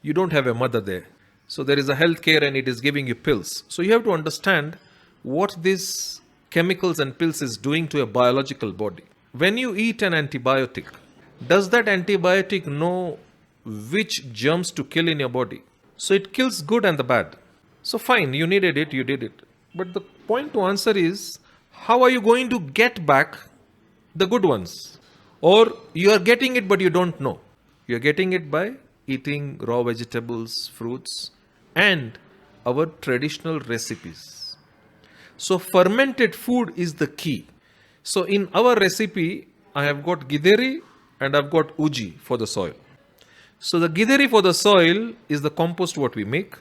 you don't have a mother there. So there is a health care and it is giving you pills. So you have to understand what these chemicals and pills is doing to a biological body. When you eat an antibiotic, does that antibiotic know which germs to kill in your body? So it kills good and the bad. So fine, you needed it, you did it. But the point to answer is, how are you going to get back the good ones? Or you are getting it but you don't know. You are getting it by eating raw vegetables, fruits, and our traditional recipes. So fermented food is the key. So in our recipe, I have got githeri and I've got uji for the soil. So the githeri for the soil is the compost what we make,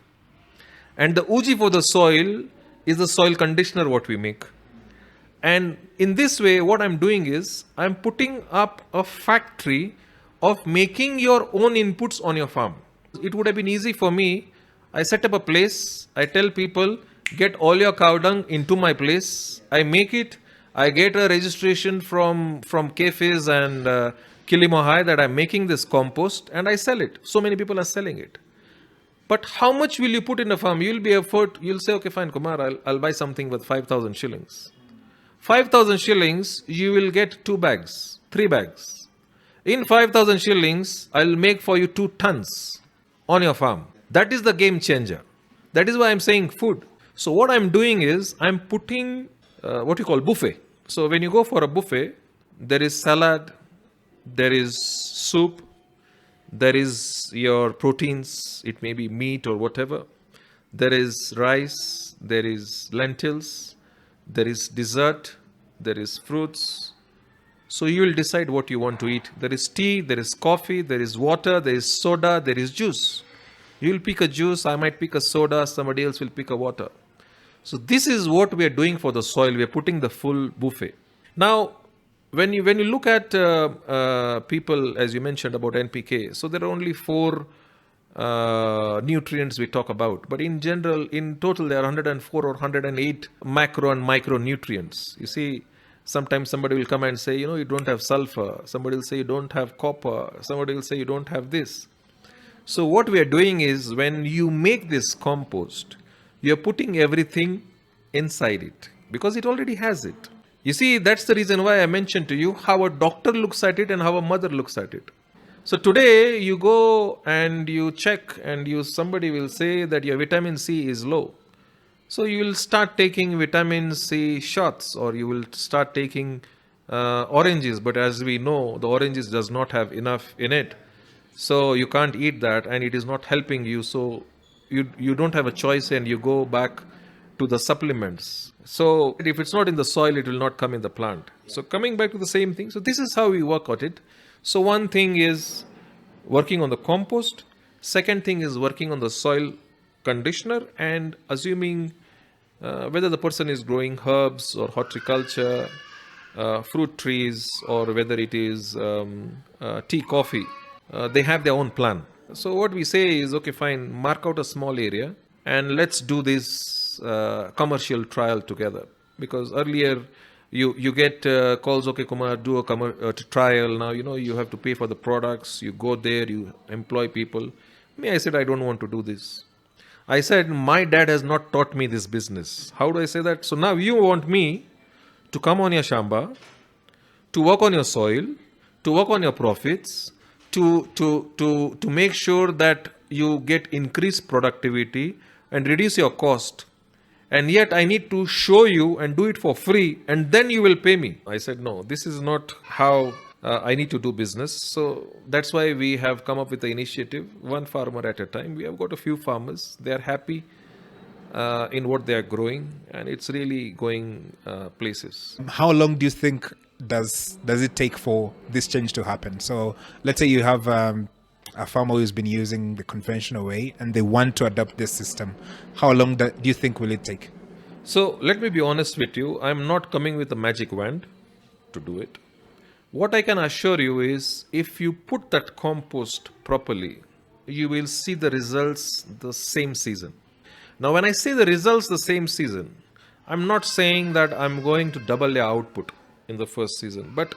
and the uji for the soil is the soil conditioner what we make. And in this way, what I'm doing is I'm putting up a factory of making your own inputs on your farm. It would have been easy for me. I set up a place. I tell people, get all your cow dung into my place. I make it. I get a registration from cafes and Kilimahai that I'm making this compost, and I sell it. So many people are selling it. But how much will you put in a farm? You'll say, okay, fine, Kumar, I'll buy something with 5,000 shillings. 5,000 shillings, you will get 2 bags, 3 bags. In 5,000 shillings, I'll make for you 2 tons on your farm. That is the game changer. That is why I'm saying food. So what I'm doing is I'm putting what you call buffet. So when you go for a buffet, there is salad, there is soup, there is your proteins, it may be meat or whatever. There is rice, there is lentils, there is dessert, there is fruits. So you will decide what you want to eat. There is tea, there is coffee, there is water, there is soda, there is juice. You will pick a juice, I might pick a soda, somebody else will pick a water. So this is what we are doing for the soil. We are putting the full buffet. Now, when you look at people, as you mentioned about NPK, so there are only 4 nutrients we talk about. But in general, in total, there are 104 or 108 macro and micronutrients. You see, sometimes somebody will come and say, you don't have sulfur. Somebody will say you don't have copper. Somebody will say you don't have this. So what we are doing is when you make this compost, you are putting everything inside it because it already has it. You see, that's the reason why I mentioned to you how a doctor looks at it and how a mother looks at it. So today you go and you check and somebody will say that your vitamin C is low. So you will start taking vitamin C shots or you will start taking oranges. But as we know, the oranges does not have enough in it. So you can't eat that and it is not helping you. So you don't have a choice and you go back to the supplements. So if it's not in the soil, it will not come in the plant. So coming back to the same thing. So this is how we work at it. So one thing is working on the compost. Second thing is working on the soil conditioner and assuming whether the person is growing herbs or horticulture, fruit trees, or whether it is tea, coffee, they have their own plan. So what we say is, okay, fine, mark out a small area and let's do this commercial trial together. Because earlier you get calls, okay, Kumar, do a trial. Now, you have to pay for the products. You go there, you employ people. I said, I don't want to do this. I said, my dad has not taught me this business. How do I say that? So now you want me to come on your shamba, to work on your soil, to work on your profits, to make sure that you get increased productivity and reduce your cost. And yet I need to show you and do it for free and then you will pay me. I said, no, this is not how I need to do business. So that's why we have come up with the initiative, one farmer at a time. We have got a few farmers. They are happy in what they are growing and it's really going places. How long do you think does it take for this change to happen? So let's say you have a farmer who's been using the conventional way and they want to adopt this system. How long do you think will it take? So let me be honest with you. I'm not coming with a magic wand to do it. What I can assure you is if you put that compost properly, you will see the results the same season. Now, when I say the results the same season, I'm not saying that I'm going to double your output in the first season. But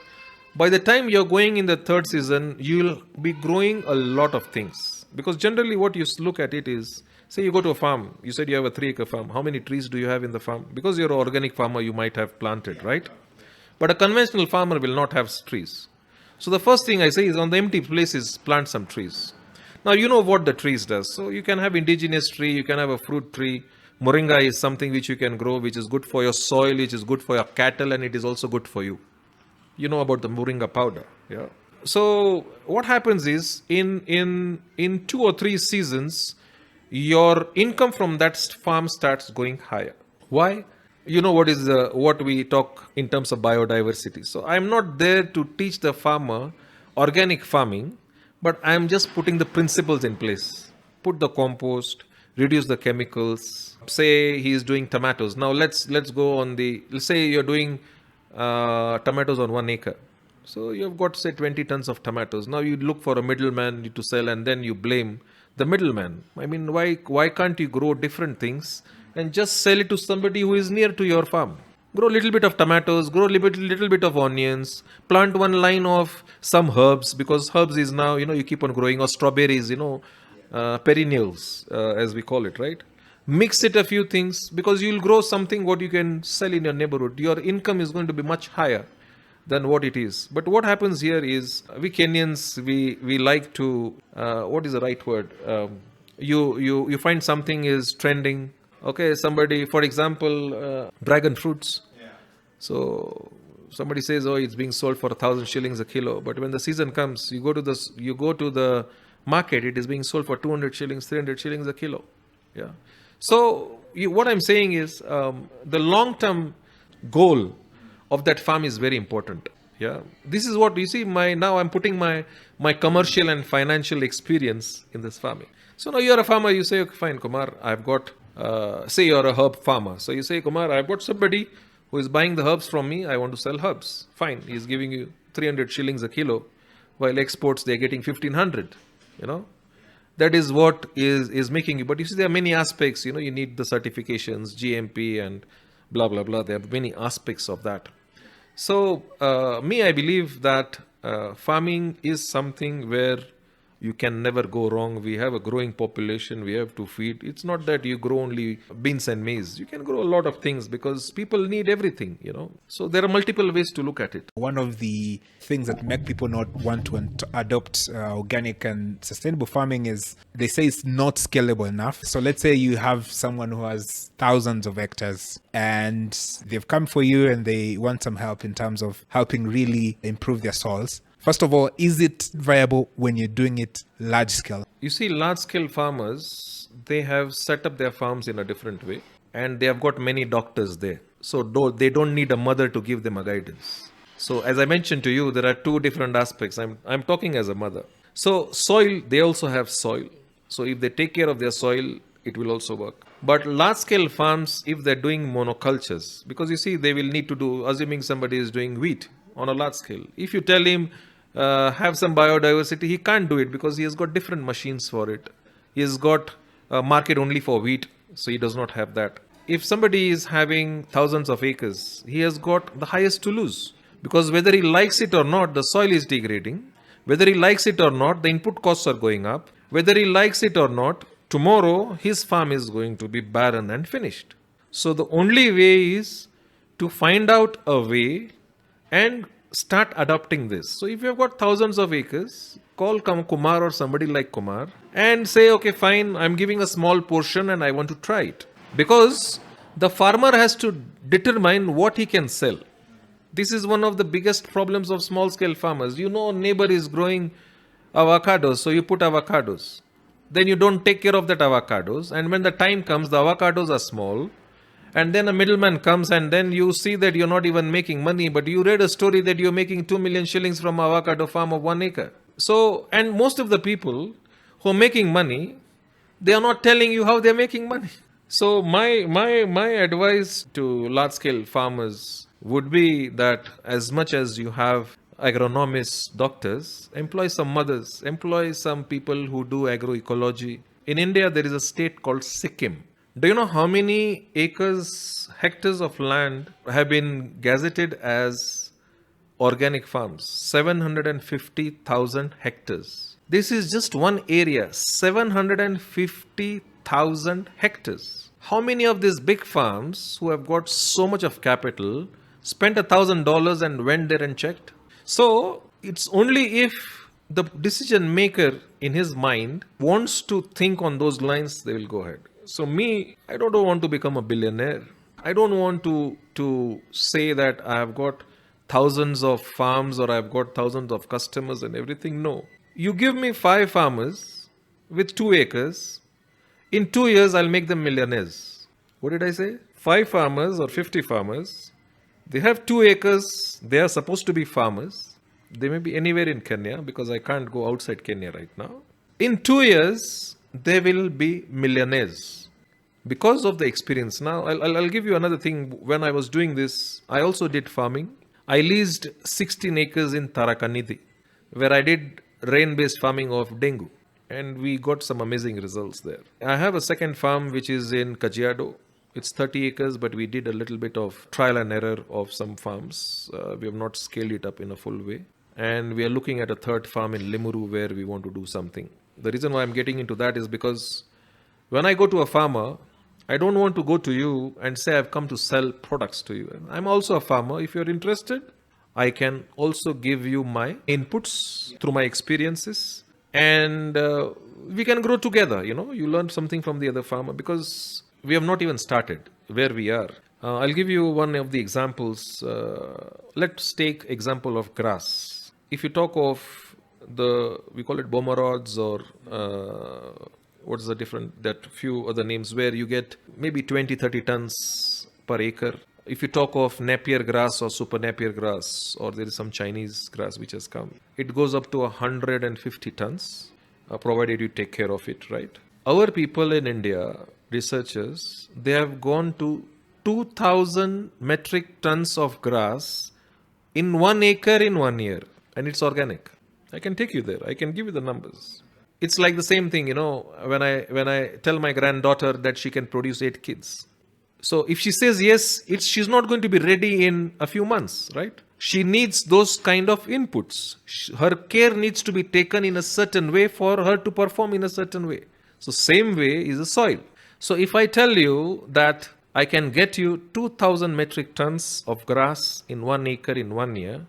by the time you're going in the third season, you'll be growing a lot of things. Because generally what you look at it is, say you go to a farm, you said you have a 3-acre farm. How many trees do you have in the farm? Because you're an organic farmer, you might have planted, right? But a conventional farmer will not have trees. So the first thing I say is on the empty places, plant some trees. Now you know what the trees does. So you can have indigenous tree, you can have a fruit tree. Moringa is something which you can grow, which is good for your soil, which is good for your cattle, and it is also good for you. You know about the moringa powder, yeah. So what happens is in 2 or 3 seasons, your income from that farm starts going higher. Why? You know what is what we talk in terms of biodiversity. So I'm not there to teach the farmer organic farming, but I'm just putting the principles in place. Put the compost, reduce the chemicals. Say he is doing tomatoes. Now let's go on the. Let's say you're doing tomatoes on 1 acre. So you've got say 20 tons of tomatoes. Now you look for a middleman to sell, and then you blame the middleman. I mean, why can't you grow different things and just sell it to somebody who is near to your farm? Grow a little bit of tomatoes, grow a little bit of onions, plant one line of some herbs, because herbs is now, you keep on growing, or strawberries, perennials, as we call it, right? Mix it a few things, because you'll grow something what you can sell in your neighborhood. Your income is going to be much higher than what it is. But what happens here is, we Kenyans, we like to, what is the right word? You find something is trending. Okay, somebody, for example, dragon fruits. Yeah. So somebody says, oh, it's being sold for 1,000 shillings a kilo. But when the season comes, you go to the market, it is being sold for 200 shillings, 300 shillings a kilo. Yeah. So what I'm saying is, the long-term goal of that farm is very important. Yeah. This is what you see. Now I'm putting my commercial and financial experience in this farming. So now you're a farmer. You say, okay, fine, Kumar, I've got. Say you're a herb farmer. So you say, Kumar, I've got somebody who is buying the herbs from me. I want to sell herbs. Fine. He's giving you 300 shillings a kilo, while exports they're getting 1,500. That is what is making you. But you see, there are many aspects. You need the certifications, GMP and blah, blah, blah. There are many aspects of that. So I believe that farming is something where you can never go wrong. We have a growing population. We have to feed. It's not that you grow only beans and maize. You can grow a lot of things, because people need everything, So there are multiple ways to look at it. One of the things that make people not want to adopt organic and sustainable farming is they say it's not scalable enough. So let's say you have someone who has thousands of hectares and they've come for you and they want some help in terms of helping really improve their soils. First of all, is it viable when you're doing it large scale? You see, large scale farmers, they have set up their farms in a different way, and they have got many doctors there. So they don't need a mother to give them a guidance. So as I mentioned to you, there are two different aspects. I'm talking as a mother. So soil, they also have soil. So if they take care of their soil, it will also work. But large scale farms, if they're doing monocultures, because you see, they will need to do, assuming somebody is doing wheat on a large scale. If you tell him, have some biodiversity, he can't do it, because he has got different machines for it. He has got a market only for wheat, so he does not have that. If somebody is having thousands of acres, he has got the highest to lose, because whether he likes it or not, the soil is degrading. Whether he likes it or not, the input costs are going up. Whether he likes it or not, tomorrow his farm is going to be barren and finished. So the only way is to find out a way and start adopting this. So if you've got thousands of acres, call Kumar or somebody like Kumar and say, okay, fine, I'm giving a small portion and I want to try it. Because the farmer has to determine what he can sell. This is one of the biggest problems of small scale farmers. Neighbor is growing avocados, so you put avocados. Then you don't take care of that avocados, and when the time comes, the avocados are small. And then a middleman comes, and then you see that you're not even making money, but you read a story that you're making 2 million shillings from avocado farm of 1 acre. So, and most of the people who are making money, they are not telling you how they're making money. So my advice to large scale farmers would be that as much as you have agronomists, doctors, employ some mothers, employ some people who do agroecology. In India, there is a state called Sikkim. Do you know how many hectares of land have been gazetted as organic farms? 750,000 hectares. This is just one area, 750,000 hectares. How many of these big farms who have got so much of capital spent $1,000 and went there and checked? So it's only if the decision maker in his mind wants to think on those lines, they will go ahead. So me, I don't want to become a billionaire. I don't want to say that I have got thousands of farms or I've got thousands of customers and everything. No. You give me 5 farmers with 2 acres. In 2 years, I'll make them millionaires. What did I say? 5 farmers or 50 farmers. They have 2 acres. They are supposed to be farmers. They may be anywhere in Kenya because I can't go outside Kenya right now. In 2 years, they will be millionaires because of the experience. Now, I'll give you another thing. When I was doing this, I also did farming. I leased 16 acres in Tarakaniti, where I did rain-based farming of dengue. And we got some amazing results there. I have a second farm which is in Kajiado. It's 30 acres, but we did a little bit of trial and error of some farms. We have not scaled it up in a full way. And we are looking at a third farm in Limuru where we want to do something. The reason why I'm getting into that is because when I go to a farmer, I don't want to go to you and say I've come to sell products to you. I'm also a farmer. If you're interested, I can also give you my inputs through my experiences. And we can grow together. You learn something from the other farmer because we have not even started where we are. I'll give you one of the examples. Let's take example of grass. If you talk of we call it bommerods or what's the different, that few other names where you get maybe 20-30 tons per acre. If you talk of Napier grass or super Napier grass, or there is some Chinese grass which has come, it goes up to 150 tons, provided you take care of it, right? Our people in India, researchers, they have gone to 2,000 metric tons of grass in 1 acre in 1 year, and it's organic. I can take you there. I can give you the numbers. It's like the same thing, when I tell my granddaughter that she can produce 8 kids. So if she says yes, she's not going to be ready in a few months, right? She needs those kind of inputs. Her care needs to be taken in a certain way for her to perform in a certain way. So same way is the soil. So if I tell you that I can get you 2,000 metric tons of grass in 1 acre in 1 year,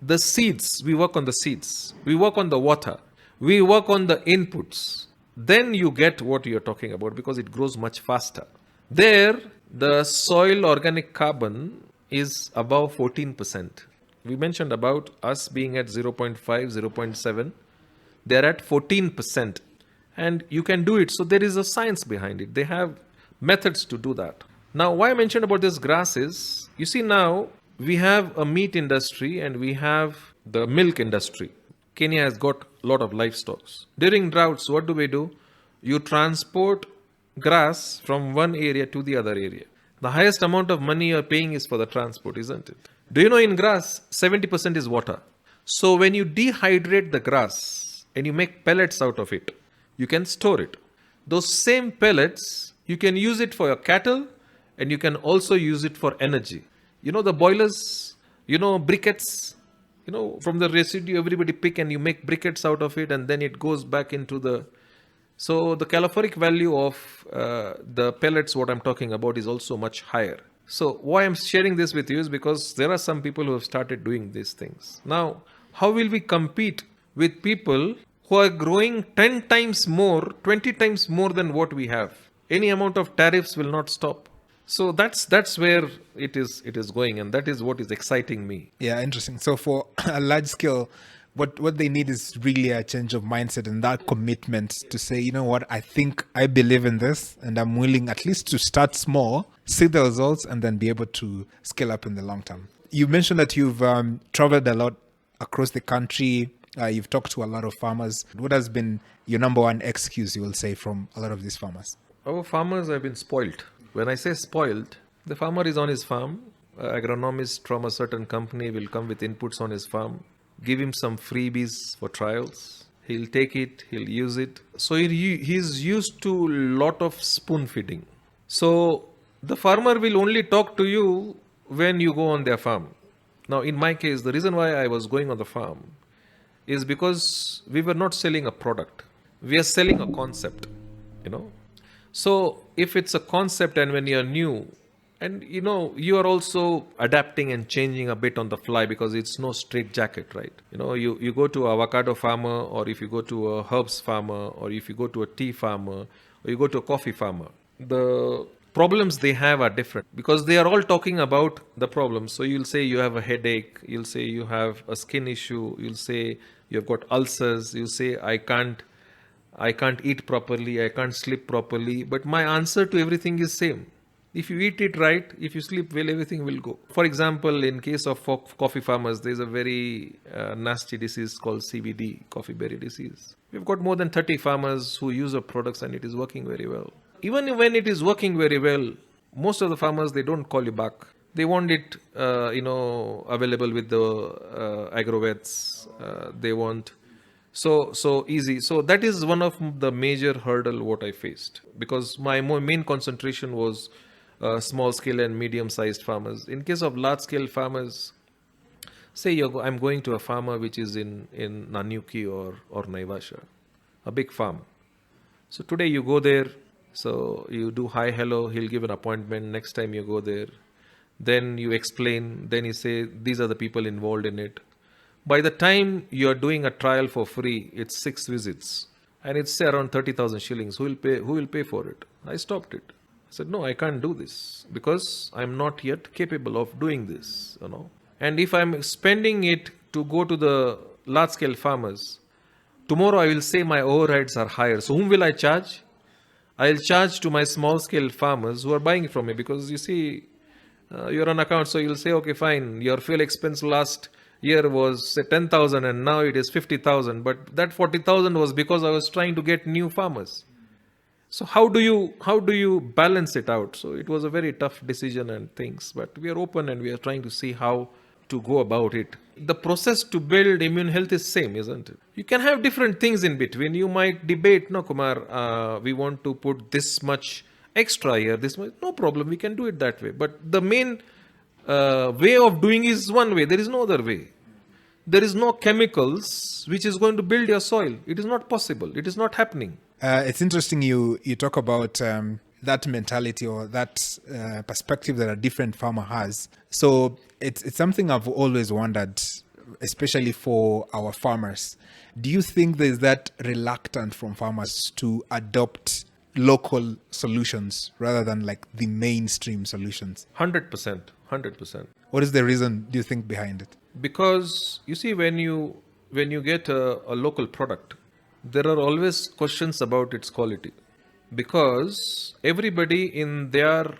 the seeds, we work on the seeds, we work on the water, we work on the inputs, then you get what you're talking about because it grows much faster. There, the soil organic carbon is above 14%. We mentioned about us being at 0.5, 0.7. They're at 14%. And you can do it. So there is a science behind it. They have methods to do that. Now, why I mentioned about this grass is, you see now, we have a meat industry and we have the milk industry. Kenya has got a lot of livestock. During droughts, what do? You transport grass from one area to the other area. The highest amount of money you're paying is for the transport, isn't it? Do you know in grass, 70% is water. So when you dehydrate the grass and you make pellets out of it, you can store it. Those same pellets, you can use it for your cattle and you can also use it for energy. The boilers, briquettes, from the residue everybody pick and you make briquettes out of it and then it goes back into the... So the calorific value of the pellets, what I'm talking about, is also much higher. So why I'm sharing this with you is because there are some people who have started doing these things. Now, how will we compete with people who are growing 10 times more, 20 times more than what we have? Any amount of tariffs will not stop. So that's where it is going, and that is what is exciting me. Yeah, interesting. So for a large scale, what they need is really a change of mindset and that commitment to say, you know what, I think I believe in this and I'm willing at least to start small, see the results, and then be able to scale up in the long term. You mentioned that you've traveled a lot across the country. You've talked to a lot of farmers. What has been your number one excuse, you will say, from a lot of these farmers? Our farmers have been spoiled. When I say spoiled, the farmer is on his farm. Agronomist from a certain company will come with inputs on his farm, give him some freebies for trials. He'll take it, he'll use it. So he's used to lot of spoon feeding. So the farmer will only talk to you when you go on their farm. Now, in my case, the reason why I was going on the farm is because we were not selling a product. We are selling a concept, So if it's a concept and when you're new, and you are also adapting and changing a bit on the fly because it's no straight jacket, right? You go to an avocado farmer, or if you go to a herbs farmer, or if you go to a tea farmer, or you go to a coffee farmer, the problems they have are different because they are all talking about the problems. So you'll say you have a headache, you'll say you have a skin issue, you'll say you've got ulcers, you'll say I can't eat properly, I can't sleep properly. But my answer to everything is same. If you eat it right, if you sleep well, everything will go. For example, in case of coffee farmers, there's a very nasty disease called CBD, coffee berry disease. We've got more than 30 farmers who use our products and it is working very well. Even when it is working very well, most of the farmers, they don't call you back. They want it, available with the agrovets. They want so easy. So that is one of the major hurdle what I faced because my main concentration was small scale and medium sized farmers. In case of large scale farmers, say I'm going to a farmer which is in Nanyuki or Naivasha, a big farm. So today you go there, so you do hi, hello, he'll give an appointment. Next time you go there, then you explain, then you say, these are the people involved in it. By the time you're doing a trial for free, it's 6 visits and it's say around 30,000 shillings. Who will pay for it? I stopped it. I said, no, I can't do this because I'm not yet capable of doing this, And if I'm spending it to go to the large scale farmers, tomorrow I will say my overheads are higher. So whom will I charge? I'll charge to my small scale farmers who are buying it from me because you see, you're on account. So you'll say, okay, fine. Your fuel expense last year was say 10,000 and now it is 50,000. But that 40,000 was because I was trying to get new farmers. So how do you balance it out? So it was a very tough decision and things, but we are open and we are trying to see how to go about it. The process to build immune health is same, isn't it? You can have different things in between. You might debate, no, Kumar, we want to put this much extra here, this much. No problem, we can do it that way. But the main way of doing is one way. There is no other way. There is no chemicals which is going to build your soil. It is not possible. It is not happening. It's interesting you talk about that mentality or that perspective that a different farmer has. So it's something I've always wondered, especially for our farmers. Do you think there's that reluctance from farmers to adopt local solutions rather than like the mainstream solutions? 100%. 100%. What is the reason, do you think, behind it? Because you see, when you get a local product, there are always questions about its quality. Because everybody in their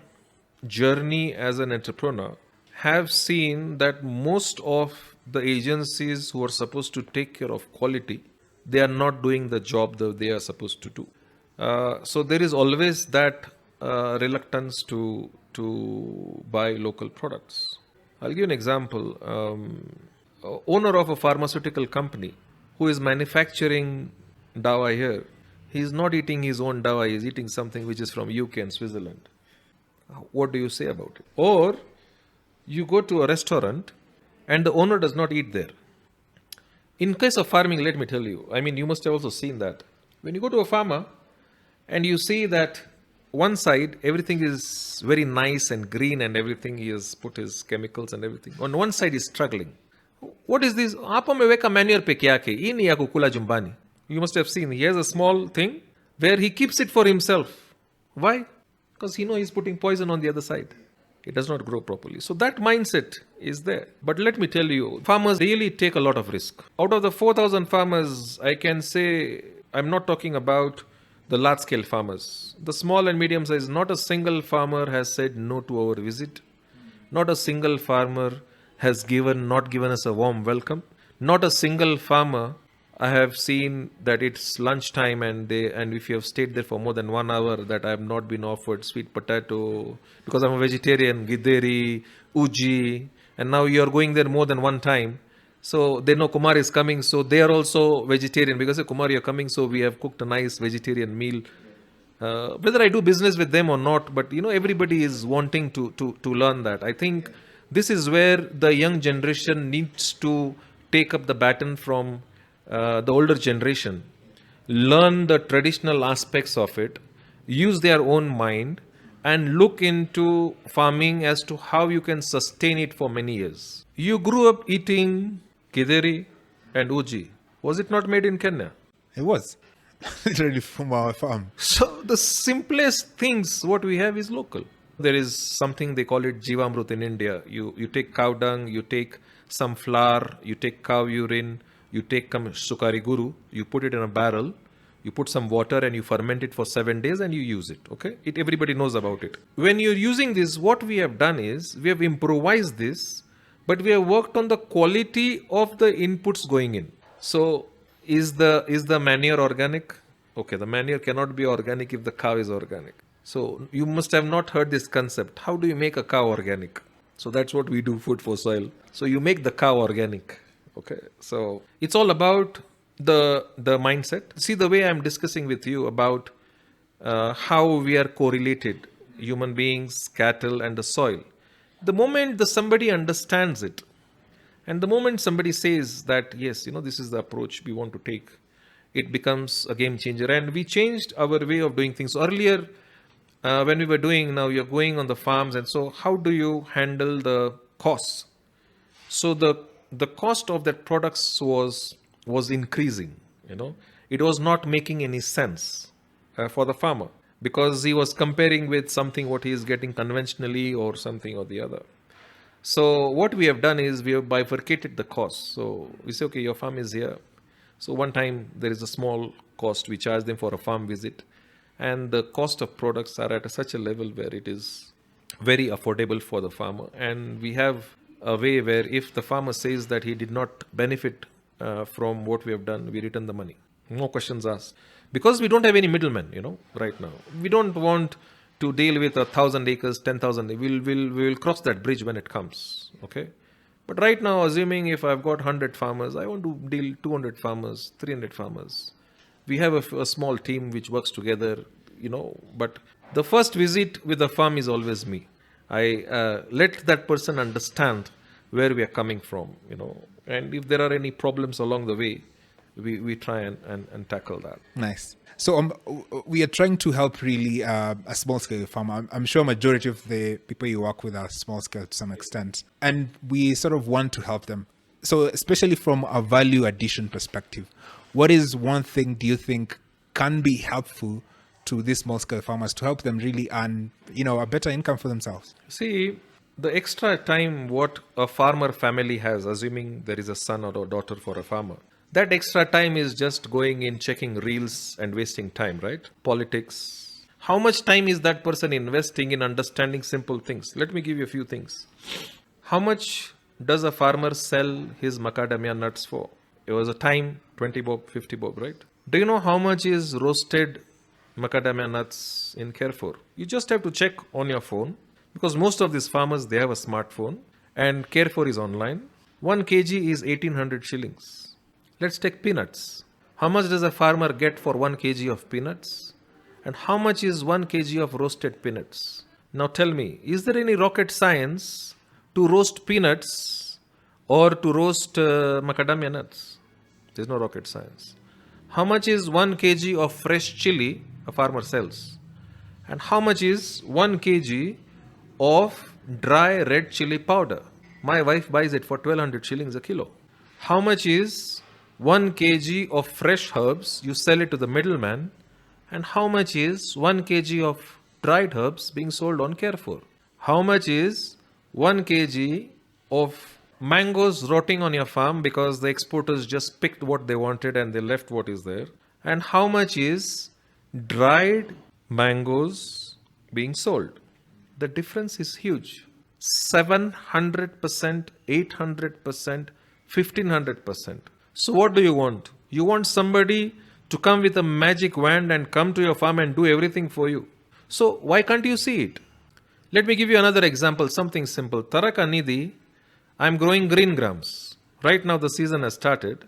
journey as an entrepreneur have seen that most of the agencies who are supposed to take care of quality, they are not doing the job that they are supposed to do. So there is always that reluctance to buy local products. I'll give you an example. Owner of a pharmaceutical company who is manufacturing dawa here, he is not eating his own dawa, he is eating something which is from UK and Switzerland. What do you say about it? Or you go to a restaurant and the owner does not eat there. In case of farming, let me tell you, you must have also seen that. When you go to a farmer and you see that one side, everything is very nice and green and everything, he has put his chemicals and everything. On one side, he's struggling. What is this? Aapa meweka manure peke yake. Hii ni ya kukula jumbani. You must have seen, he has a small thing where he keeps it for himself. Why? Because he knows he's putting poison on the other side. It does not grow properly. So that mindset is there. But let me tell you, farmers really take a lot of risk. Out of the 4,000 farmers, I can say, I'm not talking about the large scale farmers. The small and medium size, not a single farmer has said no to our visit. Not a single farmer has not given us a warm welcome. Not a single farmer I have seen that it's lunchtime and if you have stayed there for more than 1 hour, that I have not been offered sweet potato because I'm a vegetarian, gideri, uji, and now you are going there more than one time. So they know Kumar is coming, so they are also vegetarian because Kumar, you're coming, so we have cooked a nice vegetarian meal. Whether I do business with them or not, but everybody is wanting to learn that. I think this is where the young generation needs to take up the baton from the older generation, learn the traditional aspects of it, use their own mind and look into farming as to how you can sustain it for many years. You grew up eating kideri and uji. Was it not made in Kenya? It was. Literally from our farm. So the simplest things what we have is local. There is something they call it Jivamrut in India. You take cow dung, you take some flour, you take cow urine, you take sukari guru, you put it in a barrel, you put some water and you ferment it for 7 days and you use it. Okay, everybody knows about it. When you're using this, what we have done is we have improvised this, but we have worked on the quality of the inputs going in. So is the manure organic? Okay, the manure cannot be organic if the cow is organic. So you must have not heard this concept. How do you make a cow organic? So that's what we do, Food for Soil. So you make the cow organic. Okay, so it's all about the mindset. See, the way I'm discussing with you about how we are correlated, human beings, cattle, and the soil. The moment somebody understands it, and the moment somebody says that, yes, this is the approach we want to take, it becomes a game changer. And we changed our way of doing things. So earlier, when we were doing, now you're going on the farms, and so how do you handle the costs? So the cost of that products was increasing. It was not making any sense for the farmer, because he was comparing with something what he is getting conventionally or something or the other. So what we have done is we have bifurcated the cost. So we say, okay, your farm is here. So one time there is a small cost. We charge them for a farm visit. And the cost of products are at such a level where it is very affordable for the farmer. And we have a way where if the farmer says that he did not benefit from what we have done, we return the money. No questions asked. Because we don't have any middlemen, right now. We don't want to deal with 1,000 acres, 10,000. We will cross that bridge when it comes. Okay. But right now, assuming if I've got 100 farmers, I want to deal 200 farmers, 300 farmers. We have a small team which works together, but the first visit with the farm is always me. I let that person understand where we are coming from, and if there are any problems along the way, we try and tackle that. Nice. So we are trying to help really a small scale farmer. I'm sure majority of the people you work with are small scale to some extent, and we sort of want to help them. So especially from a value addition perspective, what is one thing do you think can be helpful to these small scale farmers to help them really earn, a better income for themselves? See, the extra time what a farmer family has, assuming there is a son or a daughter for a farmer, that extra time is just going in checking reels and wasting time, right? Politics. How much time is that person investing in understanding simple things? Let me give you a few things. How much does a farmer sell his macadamia nuts for? It was a time 20 bob, 50 bob, right? Do you know how much is roasted macadamia nuts in Carrefour? You just have to check on your phone, because most of these farmers, they have a smartphone, and Carrefour is online. 1 kg is 1800 shillings. Let's take peanuts. How much does a farmer get for 1 kg of peanuts? And how much is 1 kg of roasted peanuts? Now tell me, is there any rocket science to roast peanuts or to roast macadamia nuts? There's no rocket science. How much is 1 kg of fresh chili a farmer sells? And how much is 1 kg of dry red chili powder? My wife buys it for 1200 shillings a kilo. How much is 1 kg of fresh herbs? You sell it to the middleman. And how much is 1 kg of dried herbs being sold on Carrefour? How much is 1 kg of mangoes rotting on your farm because the exporters just picked what they wanted and they left what is there? And how much is dried mangoes being sold? The difference is huge. 700%, 800%, 1500%. So what do you want? You want somebody to come with a magic wand and come to your farm and do everything for you. So why can't you see it? Let me give you another example, something simple. Taraka Nidhi, I'm growing green grams. Right now the season has started.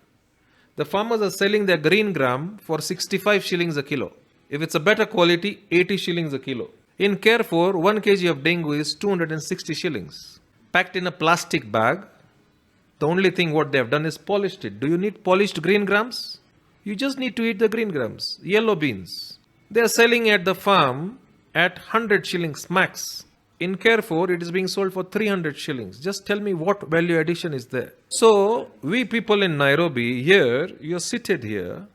The farmers are selling their green gram for 65 shillings a kilo. If it's a better quality, 80 shillings a kilo. In Carrefour, 1 kg of dengue is 260 shillings. Packed in a plastic bag. The only thing what they have done is polished it. Do you need polished green grams? You just need to eat the green grams. Yellow beans. They are selling at the farm at 100 shillings max. In Carrefour, it is being sold for 300 shillings. Just tell me what value addition is there. So, we people in Nairobi, here, you're seated here,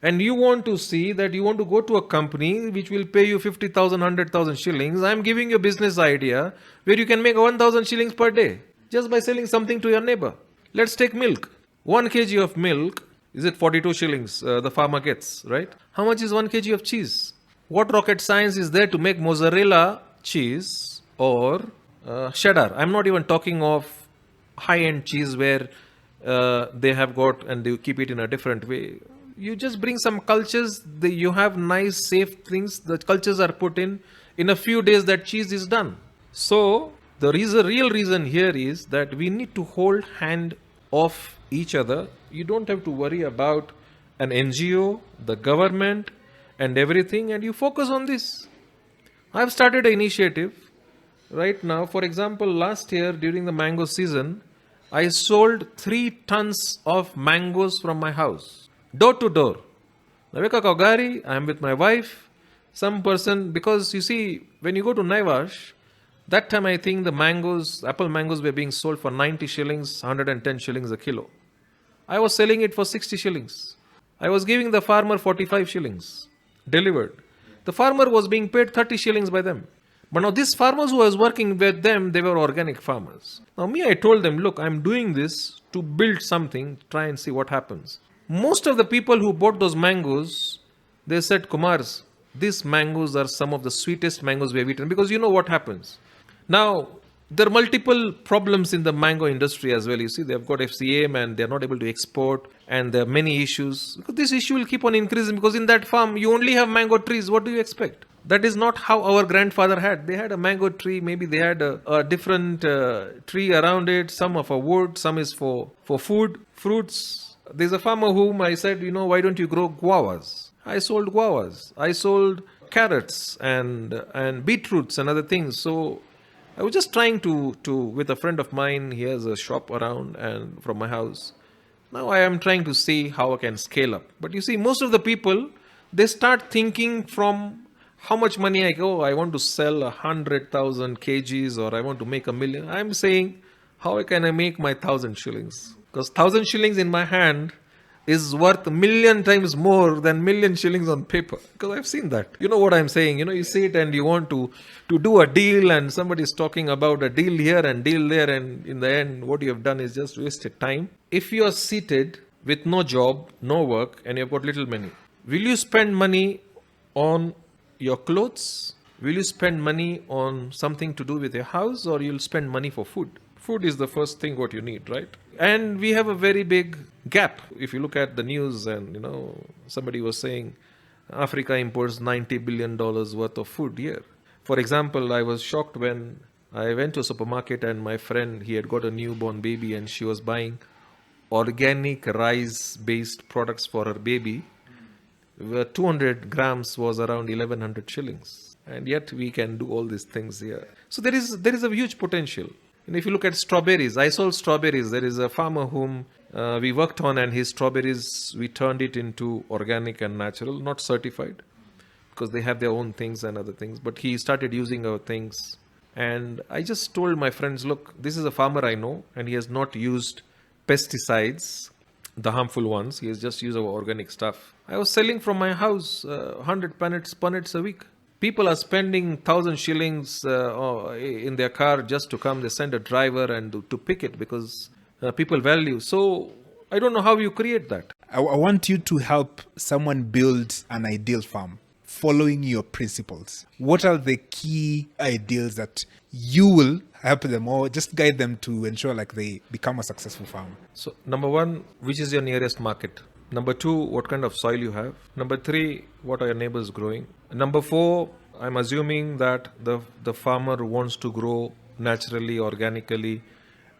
and you want to see that you want to go to a company which will pay you 50,000, 100,000 shillings, I'm giving you a business idea where you can make 1,000 shillings per day just by selling something to your neighbor. Let's take milk. 1 kg of milk, is it 42 shillings the farmer gets, right? How much is 1 kg of cheese? What rocket science is there to make mozzarella cheese or cheddar? I'm not even talking of high-end cheese where they have got and they keep it in a different way. You just bring some cultures, you have nice, safe things, the cultures are put in a few days that cheese is done. So, the real reason here is that we need to hold hand of each other. You don't have to worry about an NGO, the government and everything, and you focus on this. I've started an initiative right now. For example, last year during the mango season, I sold 3 tons of mangoes from my house, door to door. Naveka Kaugari, I'm with my wife, some person, because you see, when you go to Naivash, that time I think the apple mangoes were being sold for 90 shillings, 110 shillings a kilo. I was selling it for 60 shillings. I was giving the farmer 45 shillings, delivered. The farmer was being paid 30 shillings by them. But now these farmers who I was working with them, they were organic farmers. Now I told them, look, I'm doing this to build something, try and see what happens. Most of the people who bought those mangoes, they said, Kumars, these mangoes are some of the sweetest mangoes we have eaten. Because you know what happens. Now, there are multiple problems in the mango industry as well. You see, they've got FCM and they're not able to export, and there are many issues. Because this issue will keep on increasing, because in that farm, you only have mango trees. What do you expect? That is not how our grandfather had. They had a mango tree. Maybe they had a different tree around it. Some of a wood, some is for food, fruits. There's a farmer whom I said, why don't you grow guavas? I sold guavas. I sold carrots and beetroots and other things. So I was just trying to with a friend of mine, he has a shop around and from my house. Now I am trying to see how I can scale up. But you see, most of the people, they start thinking from how much money I go. I want to sell 100,000 kgs or I want to make 1 million. I'm saying, how can I make my 1,000 shillings? Because 1,000 shillings in my hand is worth 1,000,000 times more than 1,000,000 shillings on paper. Because I've seen that. You know what I'm saying? You see it and you want to do a deal and somebody's talking about a deal here and deal there, and in the end, what you have done is just wasted time. If you are seated with no job, no work, and you've got little money, will you spend money on your clothes? Will you spend money on something to do with your house, or you'll spend money for food? Food is the first thing what you need, right? And we have a very big gap. If you look at the news and, somebody was saying Africa imports $90 billion worth of food here. For example, I was shocked when I went to a supermarket and my friend, he had got a newborn baby and she was buying organic rice-based products for her baby. 200 grams was around 1,100 shillings. And yet we can do all these things here. So there is a huge potential. And if you look at strawberries, I sold strawberries. There is a farmer whom we worked on, and his strawberries, we turned it into organic and natural, not certified, because they have their own things and other things. But he started using our things. And I just told my friends, look, this is a farmer I know, and he has not used pesticides, the harmful ones. He has just used our organic stuff. I was selling from my house 100 punnets a week. People are spending 1,000 shillings in their car just to come. They send a driver and to pick it because people value. So I don't know how you create that. I want you to help someone build an ideal farm following your principles. What are the key ideals that you will help them or just guide them to ensure they become a successful farm? So number 1, which is your nearest market? Number 2, what kind of soil you have? Number 3, what are your neighbors growing? Number 4, I'm assuming that the farmer wants to grow naturally, organically,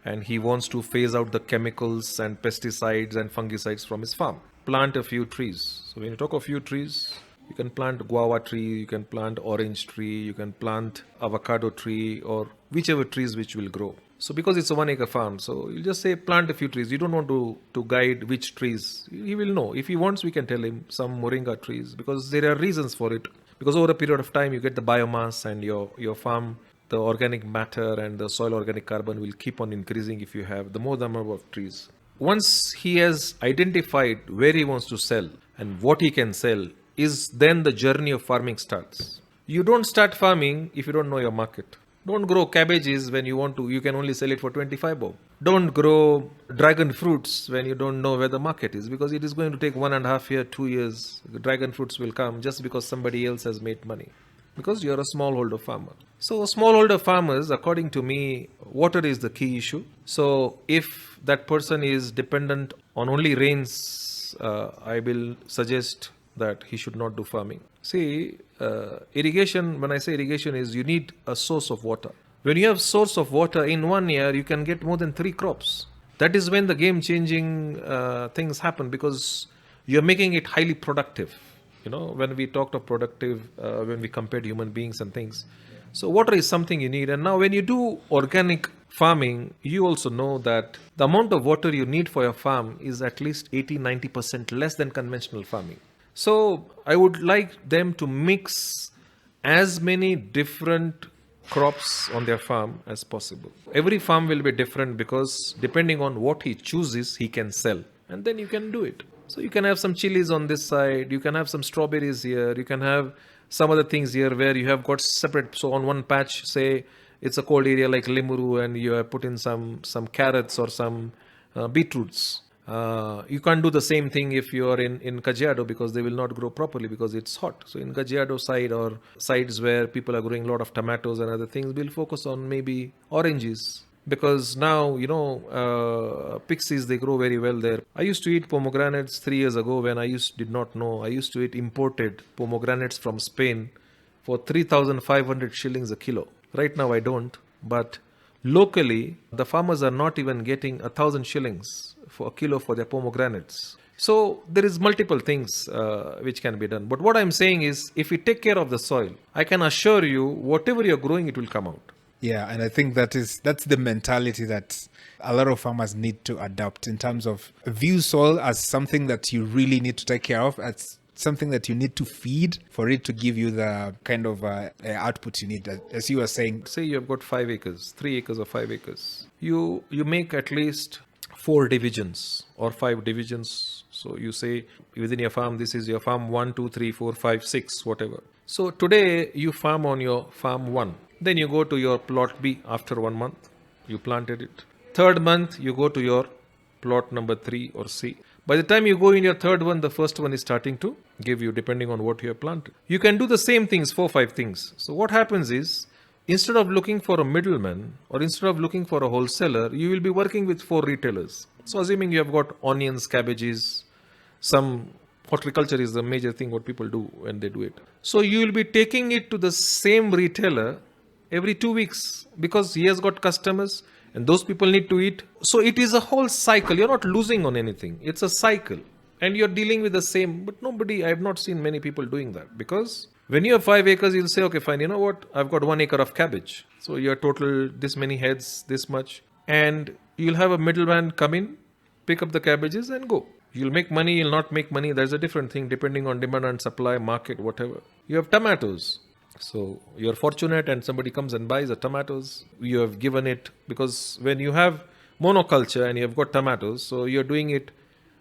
and he wants to phase out the chemicals and pesticides and fungicides from his farm. Plant a few trees. So when you talk of few trees, you can plant guava tree, you can plant orange tree, you can plant avocado tree, or whichever trees which will grow. So because it's a 1 acre farm, so you just say plant a few trees. You don't want to guide which trees. He will know. If he wants, we can tell him some moringa trees, because there are reasons for it. Because over a period of time, you get the biomass and your farm, the organic matter and the soil organic carbon will keep on increasing if you have the more the number of trees. Once he has identified where he wants to sell, and what he can sell is then the journey of farming starts. You don't start farming if you don't know your market. Don't grow cabbages when you can only sell it for 25 bob. Don't grow dragon fruits when you don't know where the market is, because it is going to take 1.5 years, 2 years. The dragon fruits will come just because somebody else has made money, because you're a smallholder farmer. So smallholder farmers, according to me, water is the key issue. So if that person is dependent on only rains, I will suggest that he should not do farming. See, irrigation, when I say irrigation, is you need a source of water. When you have source of water in 1 year, you can get more than 3 crops. That is when the game-changing things happen, because you're making it highly productive. When we talked of productive, when we compared human beings and things. So water is something you need. And now when you do organic farming, you also know that the amount of water you need for your farm is at least 80-90% less than conventional farming. So I would like them to mix as many different crops on their farm as possible. Every farm will be different, because depending on what he chooses, he can sell. And then you can do it. So you can have some chilies on this side, you can have some strawberries here, you can have some other things here where you have got separate. So on one patch, say it's a cold area like Limuru, and you have put in some carrots or some beetroots. You can't do the same thing if you are in Kajiado, because they will not grow properly because it's hot. So in Kajiado side or sides where people are growing a lot of tomatoes and other things, we'll focus on maybe oranges. Because now, pixies, they grow very well there. I used to eat pomegranates 3 years ago when I did not know. I used to eat imported pomegranates from Spain for 3,500 shillings a kilo. Right now I don't. But locally, the farmers are not even getting 1,000 shillings for a kilo for their pomegranates. So there is multiple things which can be done. But what I'm saying is, if we take care of the soil, I can assure you, whatever you're growing, it will come out. Yeah, and I think that's the mentality that a lot of farmers need to adopt, in terms of view soil as something that you really need to take care of, as something that you need to feed for it to give you the kind of output you need. As you were saying, say you have got 5 acres, 3 acres or 5 acres. You make at least 4 divisions or 5 divisions. So you say within your farm, this is your farm 1, 2, 3, 4, 5, 6, whatever. So today you farm on your farm 1. Then you go to your plot B after 1 month. You planted it. 3rd month, you go to your plot number 3 or C. By the time you go in your 3rd one, the first one is starting to give you, depending on what you have planted. You can do the same things, 4, 5 things. So what happens is, instead of looking for a middleman or instead of looking for a wholesaler, you will be working with 4 retailers. So assuming you have got onions, cabbages, some horticulture is the major thing what people do when they do it. So you will be taking it to the same retailer every 2 weeks, because he has got customers and those people need to eat. So it is a whole cycle. You're not losing on anything. It's a cycle. And you're dealing with the same. But I have not seen many people doing that. Because when you have 5 acres, you'll say, okay, fine, you know what? I've got 1 acre of cabbage. So your total, this many heads, this much. And you'll have a middleman come in, pick up the cabbages and go. You'll make money, you'll not make money. There's a different thing depending on demand and supply, market, whatever. You have tomatoes. So you're fortunate and somebody comes and buys the tomatoes. You have given it, because when you have monoculture and you have got tomatoes, so you're doing it.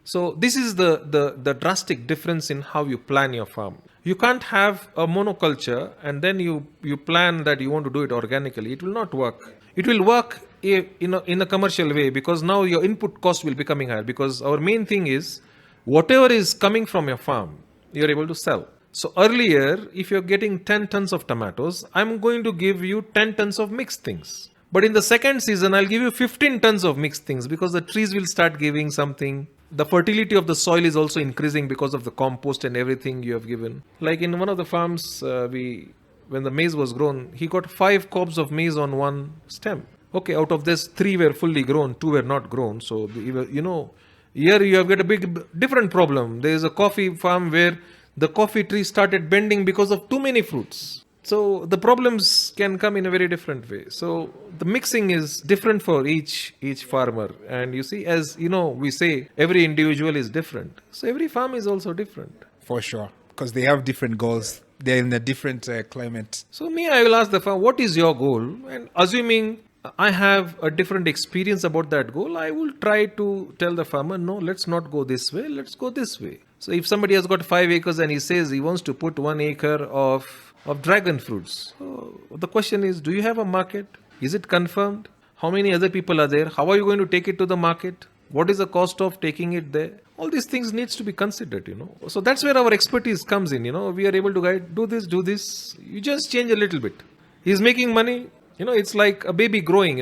So this is the drastic difference in how you plan your farm. You can't have a monoculture and then you plan that you want to do it organically. It will not work. It will work in a commercial way, because now your input cost will be coming higher, because our main thing is whatever is coming from your farm, you're able to sell. So earlier, if you're getting 10 tons of tomatoes, I'm going to give you 10 tons of mixed things. But in the second season, I'll give you 15 tons of mixed things, because the trees will start giving something. The fertility of the soil is also increasing because of the compost and everything you have given. Like in one of the farms, when the maize was grown, he got 5 cobs of maize on one stem. Okay, out of this, 3 were fully grown, 2 were not grown. So, here you have got a big different problem. There is a coffee farm where the coffee tree started bending because of too many fruits. So the problems can come in a very different way. So the mixing is different for each farmer. And you see, as you know, we say every individual is different. So every farm is also different. For sure, because they have different goals. They're in a different climate. So I will ask the farmer, what is your goal? And assuming I have a different experience about that goal, I will try to tell the farmer, no, let's not go this way, let's go this way. So if somebody has got 5 acres and he says he wants to put 1 acre of dragon fruits, so the question is, do you have a market? Is it confirmed? How many other people are there? How are you going to take it to the market? What is the cost of taking it there? All these things needs to be considered, So that's where our expertise comes in, We are able to guide, do this. You just change a little bit. He's making money. It's like a baby growing,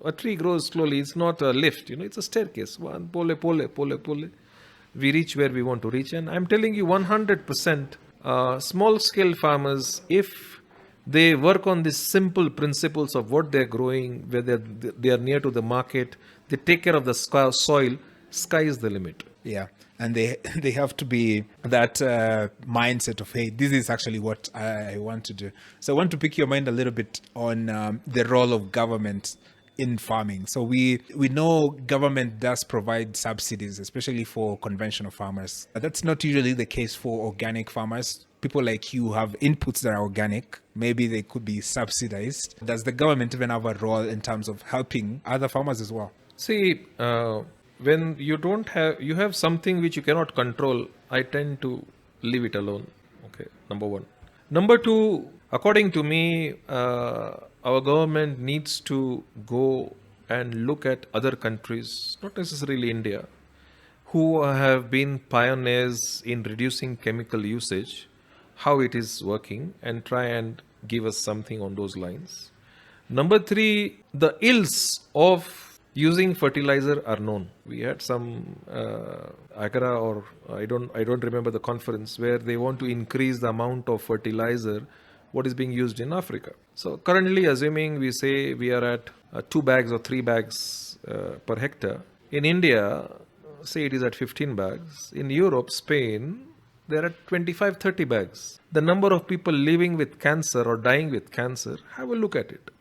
A tree grows slowly. It's not a lift, It's a staircase. One, pole. We reach where we want to reach. And I'm telling you 100%, small scale farmers, if they work on these simple principles of what they're growing, where they are near to the market, they take care of the soil, sky is the limit. Yeah. And they have to be that mindset of, hey, this is actually what I want to do. So I want to pick your mind a little bit on the role of government in farming. So we know government does provide subsidies, especially for conventional farmers. That's not usually the case for organic farmers. People like you have inputs that are organic. Maybe they could be subsidized. Does the government even have a role in terms of helping other farmers as well? See, when you have something which you cannot control, I tend to leave it alone. Okay, number one. Number two, according to me, our government needs to go and look at other countries, not necessarily India, who have been pioneers in reducing chemical usage, how it is working, and try and give us something on those lines. Number three, the ills of using fertilizer are known. We had some Agra, or I don't remember the conference, where they want to increase the amount of fertilizer what is being used in Africa. So currently, assuming we say we are at 2 bags or 3 bags per hectare. In India, say it is at 15 bags. In Europe, Spain, they are at 25, 30 bags. The number of people living with cancer or dying with cancer, have a look at it.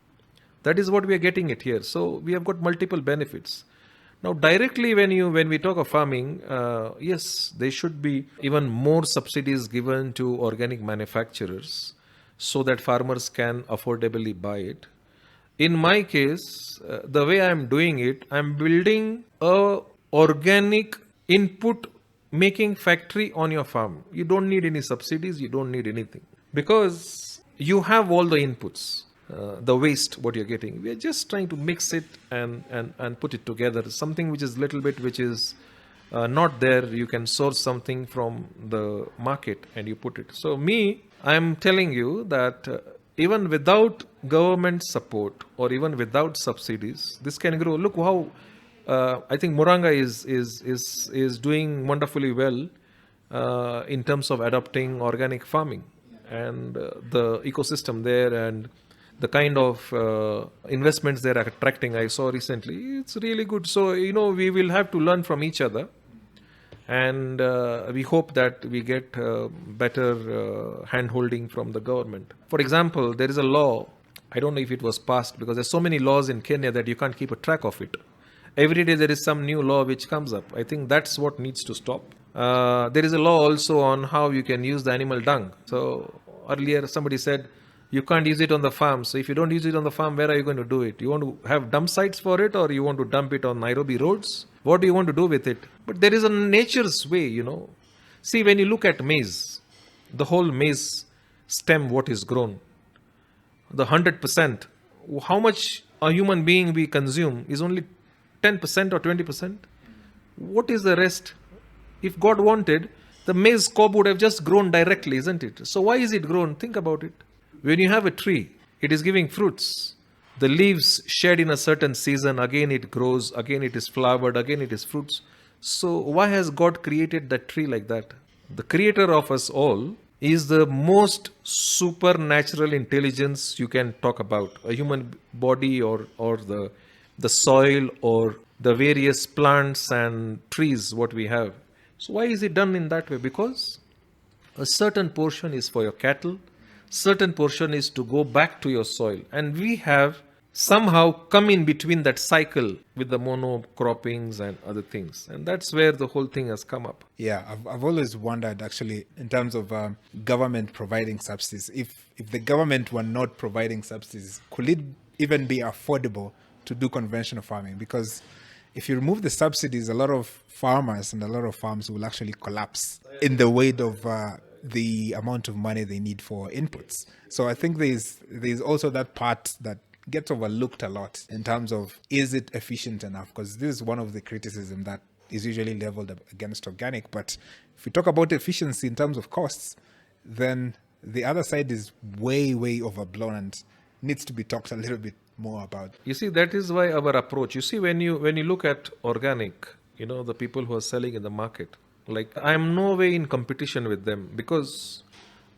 That is what we are getting it here. So we have got multiple benefits. Now, directly when we talk of farming, yes, there should be even more subsidies given to organic manufacturers so that farmers can affordably buy it. In my case, the way I am doing it, I am building a organic input making factory on your farm. You don't need any subsidies, you don't need anything, because you have all the inputs. The waste, what you're getting, we are just trying to mix it and put it together. Something which is little bit, which is not there, you can source something from the market and you put it. So I'm telling you that even without government support or even without subsidies, this can grow. Look how I think Moranga is doing wonderfully well in terms of adopting organic farming and the ecosystem there and the kind of investments they're attracting. I saw recently, it's really good. So, we will have to learn from each other. And we hope that we get better hand-holding from the government. For example, there is a law, I don't know if it was passed, because there's so many laws in Kenya that you can't keep a track of it. Every day there is some new law which comes up. I think that's what needs to stop. There is a law also on how you can use the animal dung. So earlier somebody said, you can't use it on the farm. So if you don't use it on the farm, where are you going to do it? You want to have dump sites for it, or you want to dump it on Nairobi roads? What do you want to do with it? But there is a nature's way, See, when you look at maize, the whole maize stem, what is grown, the 100%, how much a human being we consume is only 10% or 20%. What is the rest? If God wanted, the maize cob would have just grown directly, isn't it? So why is it grown? Think about it. When you have a tree, it is giving fruits. The leaves shed in a certain season, again it grows, again it is flowered, again it is fruits. So why has God created that tree like that? The creator of us all is the most supernatural intelligence you can talk about. A human body or the soil or the various plants and trees what we have. So why is it done in that way? Because a certain portion is for your cattle, certain portion is to go back to your soil. And we have somehow come in between that cycle with the monocroppings and other things. And that's where the whole thing has come up. Yeah, I've always wondered actually in terms of government providing subsidies. If the government were not providing subsidies, could it even be affordable to do conventional farming? Because if you remove the subsidies, a lot of farmers and a lot of farms will actually collapse in the weight of the amount of money they need for inputs. So I think there's also that part that gets overlooked a lot in terms of, is it efficient enough? Because this is one of the criticism that is usually leveled against organic. But if we talk about efficiency in terms of costs, then the other side is way, way overblown and needs to be talked a little bit more about. You see, that is why our approach. You see, when you look at organic, the people who are selling in the market, like, I am no way in competition with them because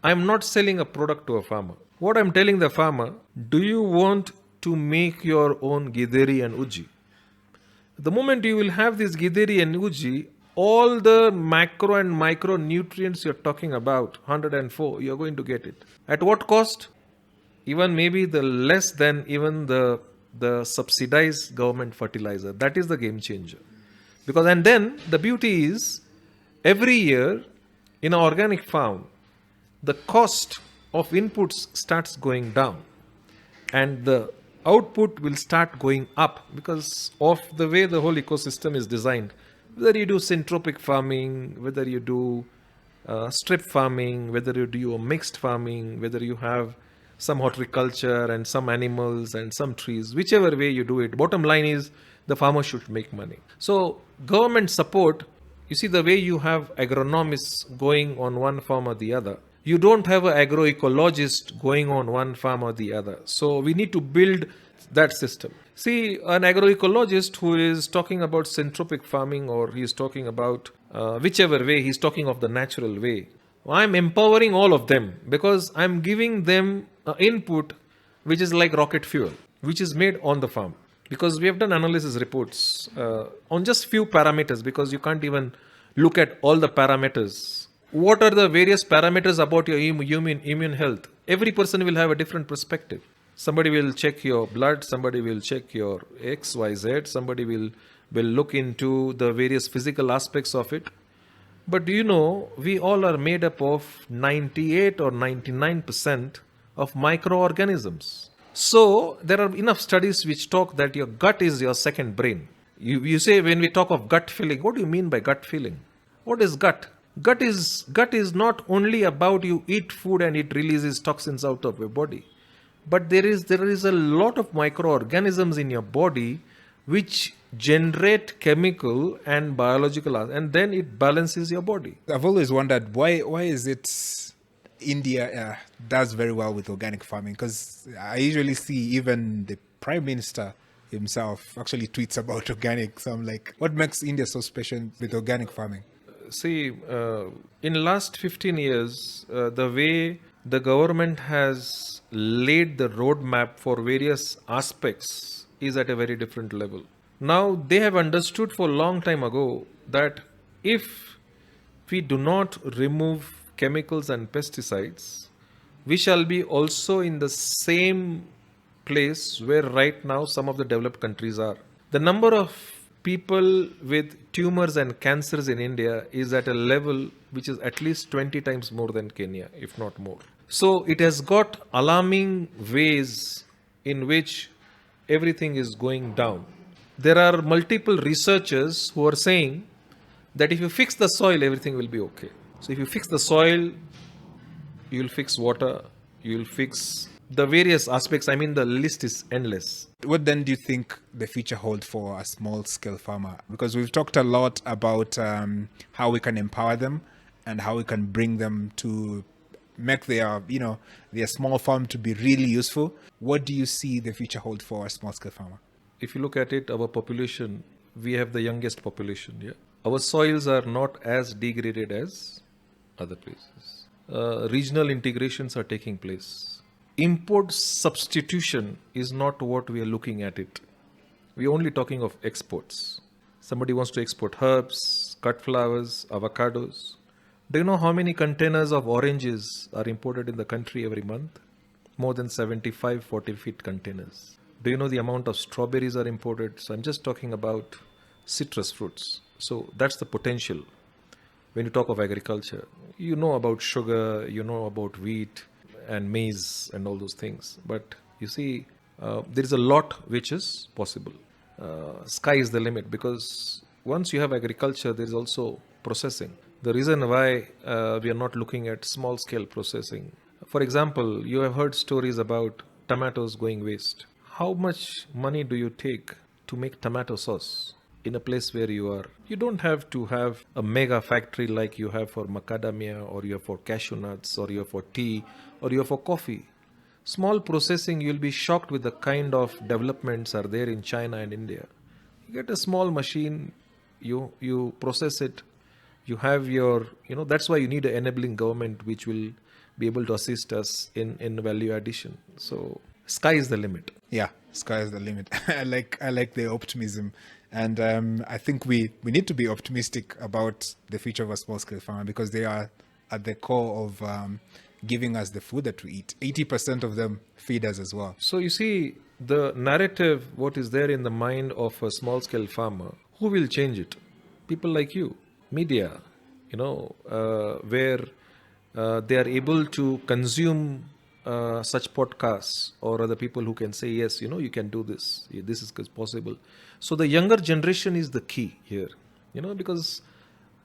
I am not selling a product to a farmer. What I'm telling the farmer, do you want to make your own githeri and uji? The moment you will have this githeri and uji, all the macro and micro nutrients you're talking about, 104, you're going to get it. At what cost? Even maybe the less than even the subsidized government fertilizer. That is the game changer. Because, and then the beauty is, every year in an organic farm, the cost of inputs starts going down and the output will start going up because of the way the whole ecosystem is designed. Whether you do syntropic farming, whether you do strip farming, whether you do a mixed farming, whether you have some horticulture and some animals and some trees, whichever way you do it, bottom line is the farmer should make money. So government support, you see, the way you have agronomists going on one farm or the other, you don't have an agroecologist going on one farm or the other. So we need to build that system. See, an agroecologist who is talking about syntropic farming, or he is talking about whichever way, he's talking of the natural way. I'm empowering all of them because I'm giving them input which is like rocket fuel, which is made on the farm. Because we have done analysis reports on just few parameters, because you can't even look at all the parameters. What are the various parameters about your immune health? Every person will have a different perspective. Somebody will check your blood, somebody will check your X, Y, Z, somebody will look into the various physical aspects of it. But do you know, we all are made up of 98 or 99% of microorganisms. So there are enough studies which talk that your gut is your second brain. You say, when we talk of gut feeling, what do you mean by gut feeling? What is gut? Gut is not only about you eat food and it releases toxins out of your body. But there is a lot of microorganisms in your body which generate chemical and biological, and then it balances your body. I've always wondered why is it India does very well with organic farming? Because I usually see even the Prime Minister himself actually tweets about organic. So I'm like, what makes India so special with organic farming? See, in last 15 years, the way the government has laid the roadmap for various aspects is at a very different level. Now, they have understood for a long time ago that if we do not remove chemicals and pesticides, we shall be also in the same place where right now some of the developed countries are. The number of people with tumors and cancers in India is at a level which is at least 20 times more than Kenya, if not more. So it has got alarming ways in which everything is going down. There are multiple researchers who are saying that if you fix the soil, everything will be okay. So if you fix the soil, you will fix water, you will fix the various aspects. I mean, the list is endless. What then do you think the future holds for a small-scale farmer? Because we've talked a lot about how we can empower them and how we can bring them to make their small farm to be really useful. What do you see the future hold for a small-scale farmer? If you look at it, our population, we have the youngest population. Yeah, our soils are not as degraded as other places. Regional integrations are taking place. Import substitution is not what we are looking at it. We are only talking of exports. Somebody wants to export herbs, cut flowers, avocados. Do you know how many containers of oranges are imported in the country every month? More than 75 40-feet containers. Do you know the amount of strawberries are imported? So I'm just talking about citrus fruits. So that's the potential. When you talk of agriculture, you know about sugar, you know about wheat and maize and all those things. But you see, there is a lot which is possible. sky is the limit, because once you have agriculture, there is also processing. The reason why we are not looking at small scale processing, for example, you have heard stories about tomatoes going waste. How much money do you take to make tomato sauce in a place where you are? You don't have to have a mega factory like you have for macadamia, or you have for cashew nuts, or you have for tea, or you have for coffee. Small processing, you'll be shocked with the kind of developments are there in China and India. You get a small machine, you process it, you have your, that's why you need an enabling government which will be able to assist us in value addition. So sky is the limit. Yeah, sky is the limit. I like the optimism, and I think we need to be optimistic about the future of a small scale farmer, because they are at the core of giving us the food that we eat. 80% of them feed us as well. So you see, the narrative, what is there in the mind of a small scale farmer, who will change it? People like you, media, where they are able to consume such podcasts, or other people who can say, yes, you can do this. This is possible. So the younger generation is the key here, because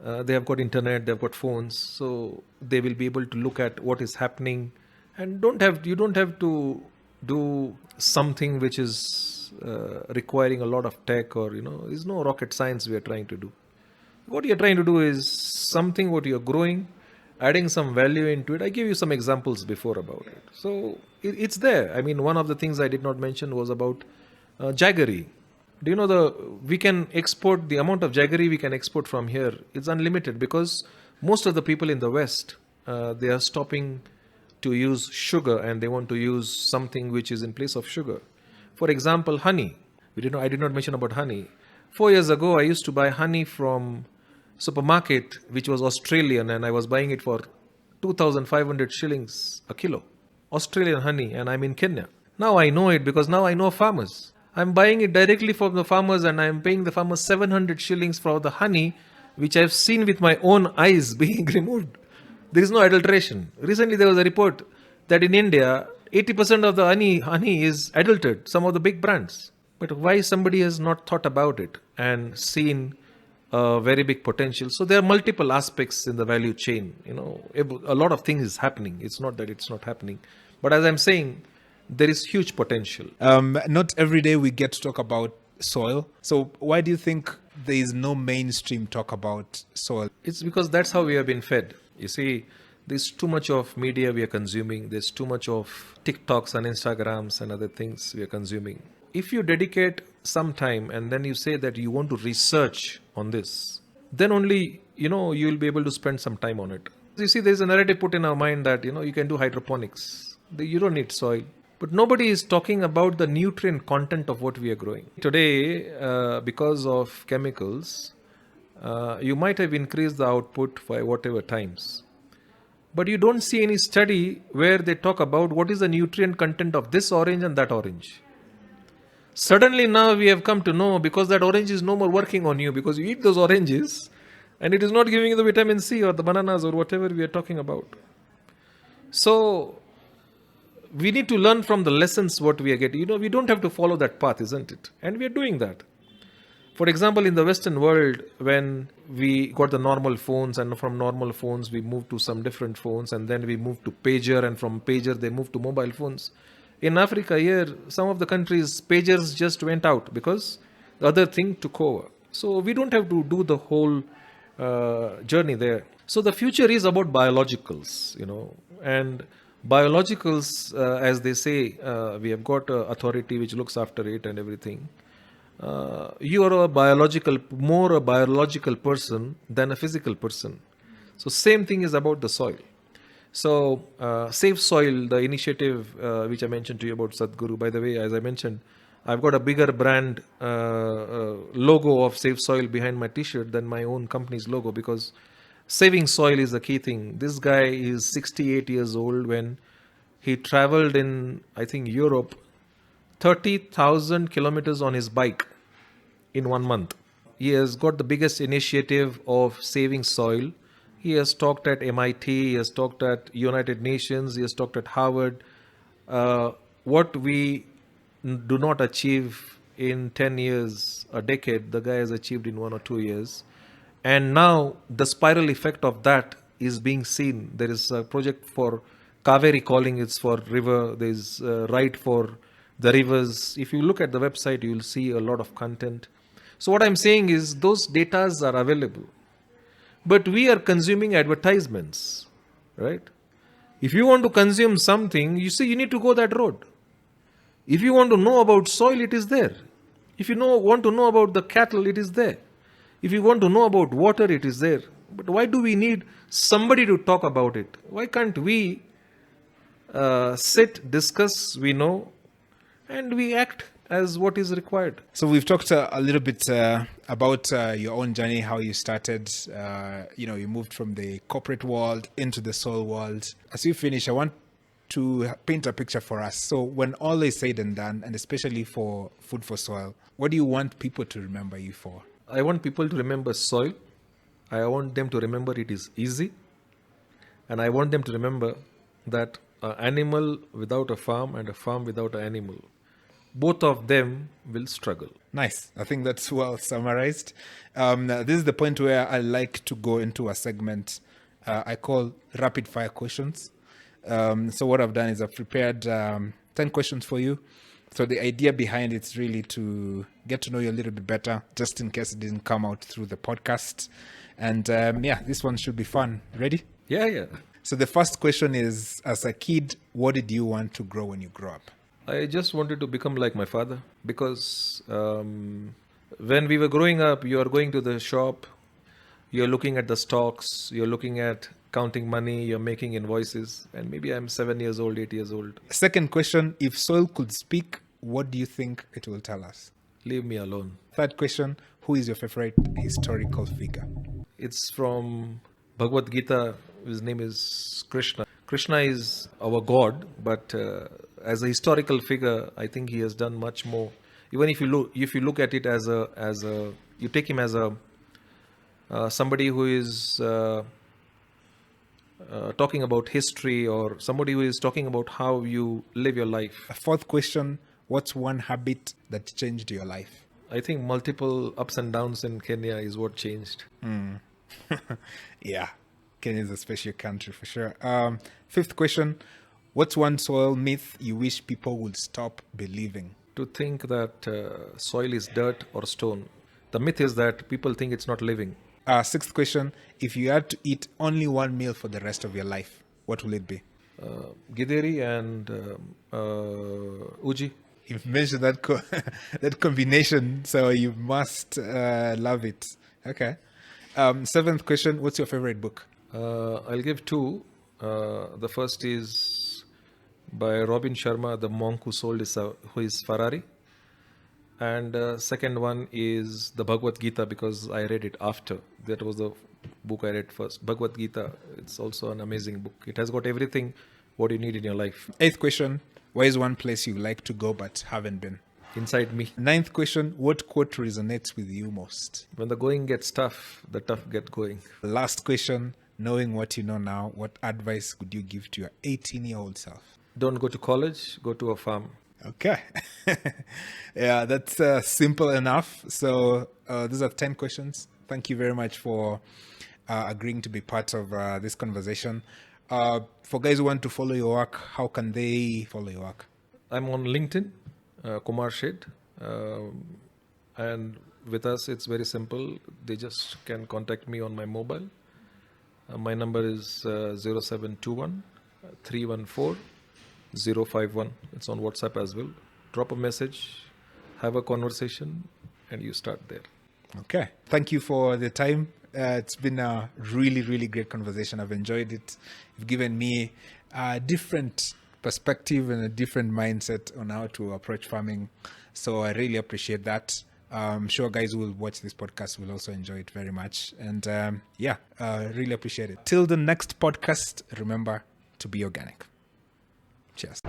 they have got internet, they have got phones, so they will be able to look at what is happening, and you don't have to do something which is requiring a lot of tech, or there's no rocket science we are trying to do. What you're trying to do is something what you're growing, adding some value into it. I gave you some examples before about it. So it's there. I mean, one of the things I did not mention was about jaggery. Do you know we can export the amount of jaggery we can export from here? It's unlimited, because most of the people in the West, they are stopping to use sugar, and they want to use something which is in place of sugar. For example, honey. I did not mention about honey. 4 years ago, I used to buy honey from supermarket which was Australian, and I was buying it for 2,500 shillings a kilo. Australian honey, and I'm in Kenya. Now I know it, because now I know farmers. I'm buying it directly from the farmers, and I'm paying the farmers 700 shillings for the honey which I've seen with my own eyes being removed. There is no adulteration. Recently there was a report that in India 80% of the honey is adulterated, some of the big brands. But why somebody has not thought about it and seen a very big potential? So there are multiple aspects in the value chain. A lot of things is happening. It's not that it's not happening. But as I'm saying, there is huge potential. Not every day we get to talk about soil. So why do you think there is no mainstream talk about soil? It's because that's how we have been fed. You see, there's too much of media we are consuming. There's too much of TikToks and Instagrams and other things we are consuming. If you dedicate some time and then you say that you want to research on this, then only, you'll be able to spend some time on it. You see, there's a narrative put in our mind that, you can do hydroponics. You don't need soil. But nobody is talking about the nutrient content of what we are growing. Today, because of chemicals, you might have increased the output by whatever times. But you don't see any study where they talk about what is the nutrient content of this orange and that orange. Suddenly now we have come to know, because that orange is no more working on you, because you eat those oranges and it is not giving you the vitamin C or the bananas or whatever we are talking about. So we need to learn from the lessons what we are getting. We don't have to follow that path, isn't it? And we are doing that. For example, in the Western world, when we got the normal phones, and from normal phones we moved to some different phones, and then we moved to pager, and from pager they moved to mobile phones. In Africa here, some of the countries, pagers just went out because the other thing took over. So we don't have to do the whole journey there. So the future is about biologicals, and biologicals, as they say, we have got an authority which looks after it and everything. You are more a biological person than a physical person. So same thing is about the soil. So Save Soil, the initiative which I mentioned to you about Sadhguru. By the way, as I mentioned, I've got a bigger brand logo of Save Soil behind my t-shirt than my own company's logo, because saving soil is the key thing. This guy is 68 years old when he traveled in, I think, Europe, 30,000 kilometers on his bike in 1 month. He has got the biggest initiative of saving soil. He has talked at MIT, he has talked at United Nations, he has talked at Harvard. What we do not achieve in 10 years, a decade, the guy has achieved in 1 or 2 years. And now the spiral effect of that is being seen. There is a project for Kaveri calling, it's for river. There's right for the rivers. If you look at the website, you will see a lot of content. So what I'm saying is those datas are available. But we are consuming advertisements, right? If you want to consume something, you see, you need to go that road. If you want to know about soil, it is there. If you want to know about the cattle, it is there. If you want to know about water, it is there. But why do we need somebody to talk about it? Why can't we sit, discuss, we know, and we act as what is required? So we've talked a little bit about your own journey, how you started. You moved from the corporate world into the soil world. As you finish, I want to paint a picture for us. So when all is said and done, and especially for Food for Soil, what do you want people to remember you for? I want people to remember soil. I want them to remember it is easy. And I want them to remember that an animal without a farm and a farm without an animal, both of them will struggle. Nice. I think that's well summarized. This is the point where I like to go into a segment I call rapid fire questions. So what I've done is I've prepared 10 questions for you. So the idea behind it is really to get to know you a little bit better, just in case it didn't come out through the podcast. And this one should be fun. Ready? Yeah. So the first question is, as a kid, what did you want to grow when you grow up? I just wanted to become like my father, because when we were growing up, you are going to the shop, you're looking at the stocks, you're looking at counting money, you're making invoices, and maybe I'm 7 years old, 8 years old. Second question, if soil could speak, what do you think it will tell us? Leave me alone. Third question, who is your favorite historical figure? It's from Bhagavad Gita. His name is Krishna. Krishna is our God, but as a historical figure, I think he has done much more. Even if you look at it as you take him as a somebody who is talking about history, or somebody who is talking about how you live your life. A fourth question, what's one habit that changed your life? I think multiple ups and downs in Kenya is what changed. Yeah, Kenya is a special country for sure. Fifth question, what's one soil myth you wish people would stop believing? To think that soil is dirt or stone. The myth is that people think it's not living. Sixth question, if you had to eat only one meal for the rest of your life, what will it be? Githeri and uji. You've mentioned that that combination, so you must love it. Okay. Seventh question, what's your favorite book? I'll give two. The first is by Robin Sharma, The Monk Who Sold His Ferrari. And second one is the Bhagavad Gita, because I read it after. That was the book I read first. Bhagavad Gita, it's also an amazing book. It has got everything what you need in your life. Eighth question, where is one place you like to go but haven't been? Inside me. Ninth question, what quote resonates with you most? When the going gets tough, the tough get going. Last question, knowing what you know now, what advice would you give to your 18-year-old self? Don't go to college, go to a farm. Okay. Yeah, that's simple enough. So these are 10 questions. Thank you very much for agreeing to be part of this conversation. For guys who want to follow your work, how can they follow your work? I'm on LinkedIn, Kumar Sheth. And with us, it's very simple. They just can contact me on my mobile. My number is 0721 314 051. It's on WhatsApp as well. Drop a message, have a conversation, and you start there. Okay. Thank you for the time. It's been a really, really great conversation. I've enjoyed it. You've given me a different perspective and a different mindset on how to approach farming. So I really appreciate that. I'm sure guys who will watch this podcast will also enjoy it very much. And really appreciate it. Till the next podcast, remember to be organic. Cheers.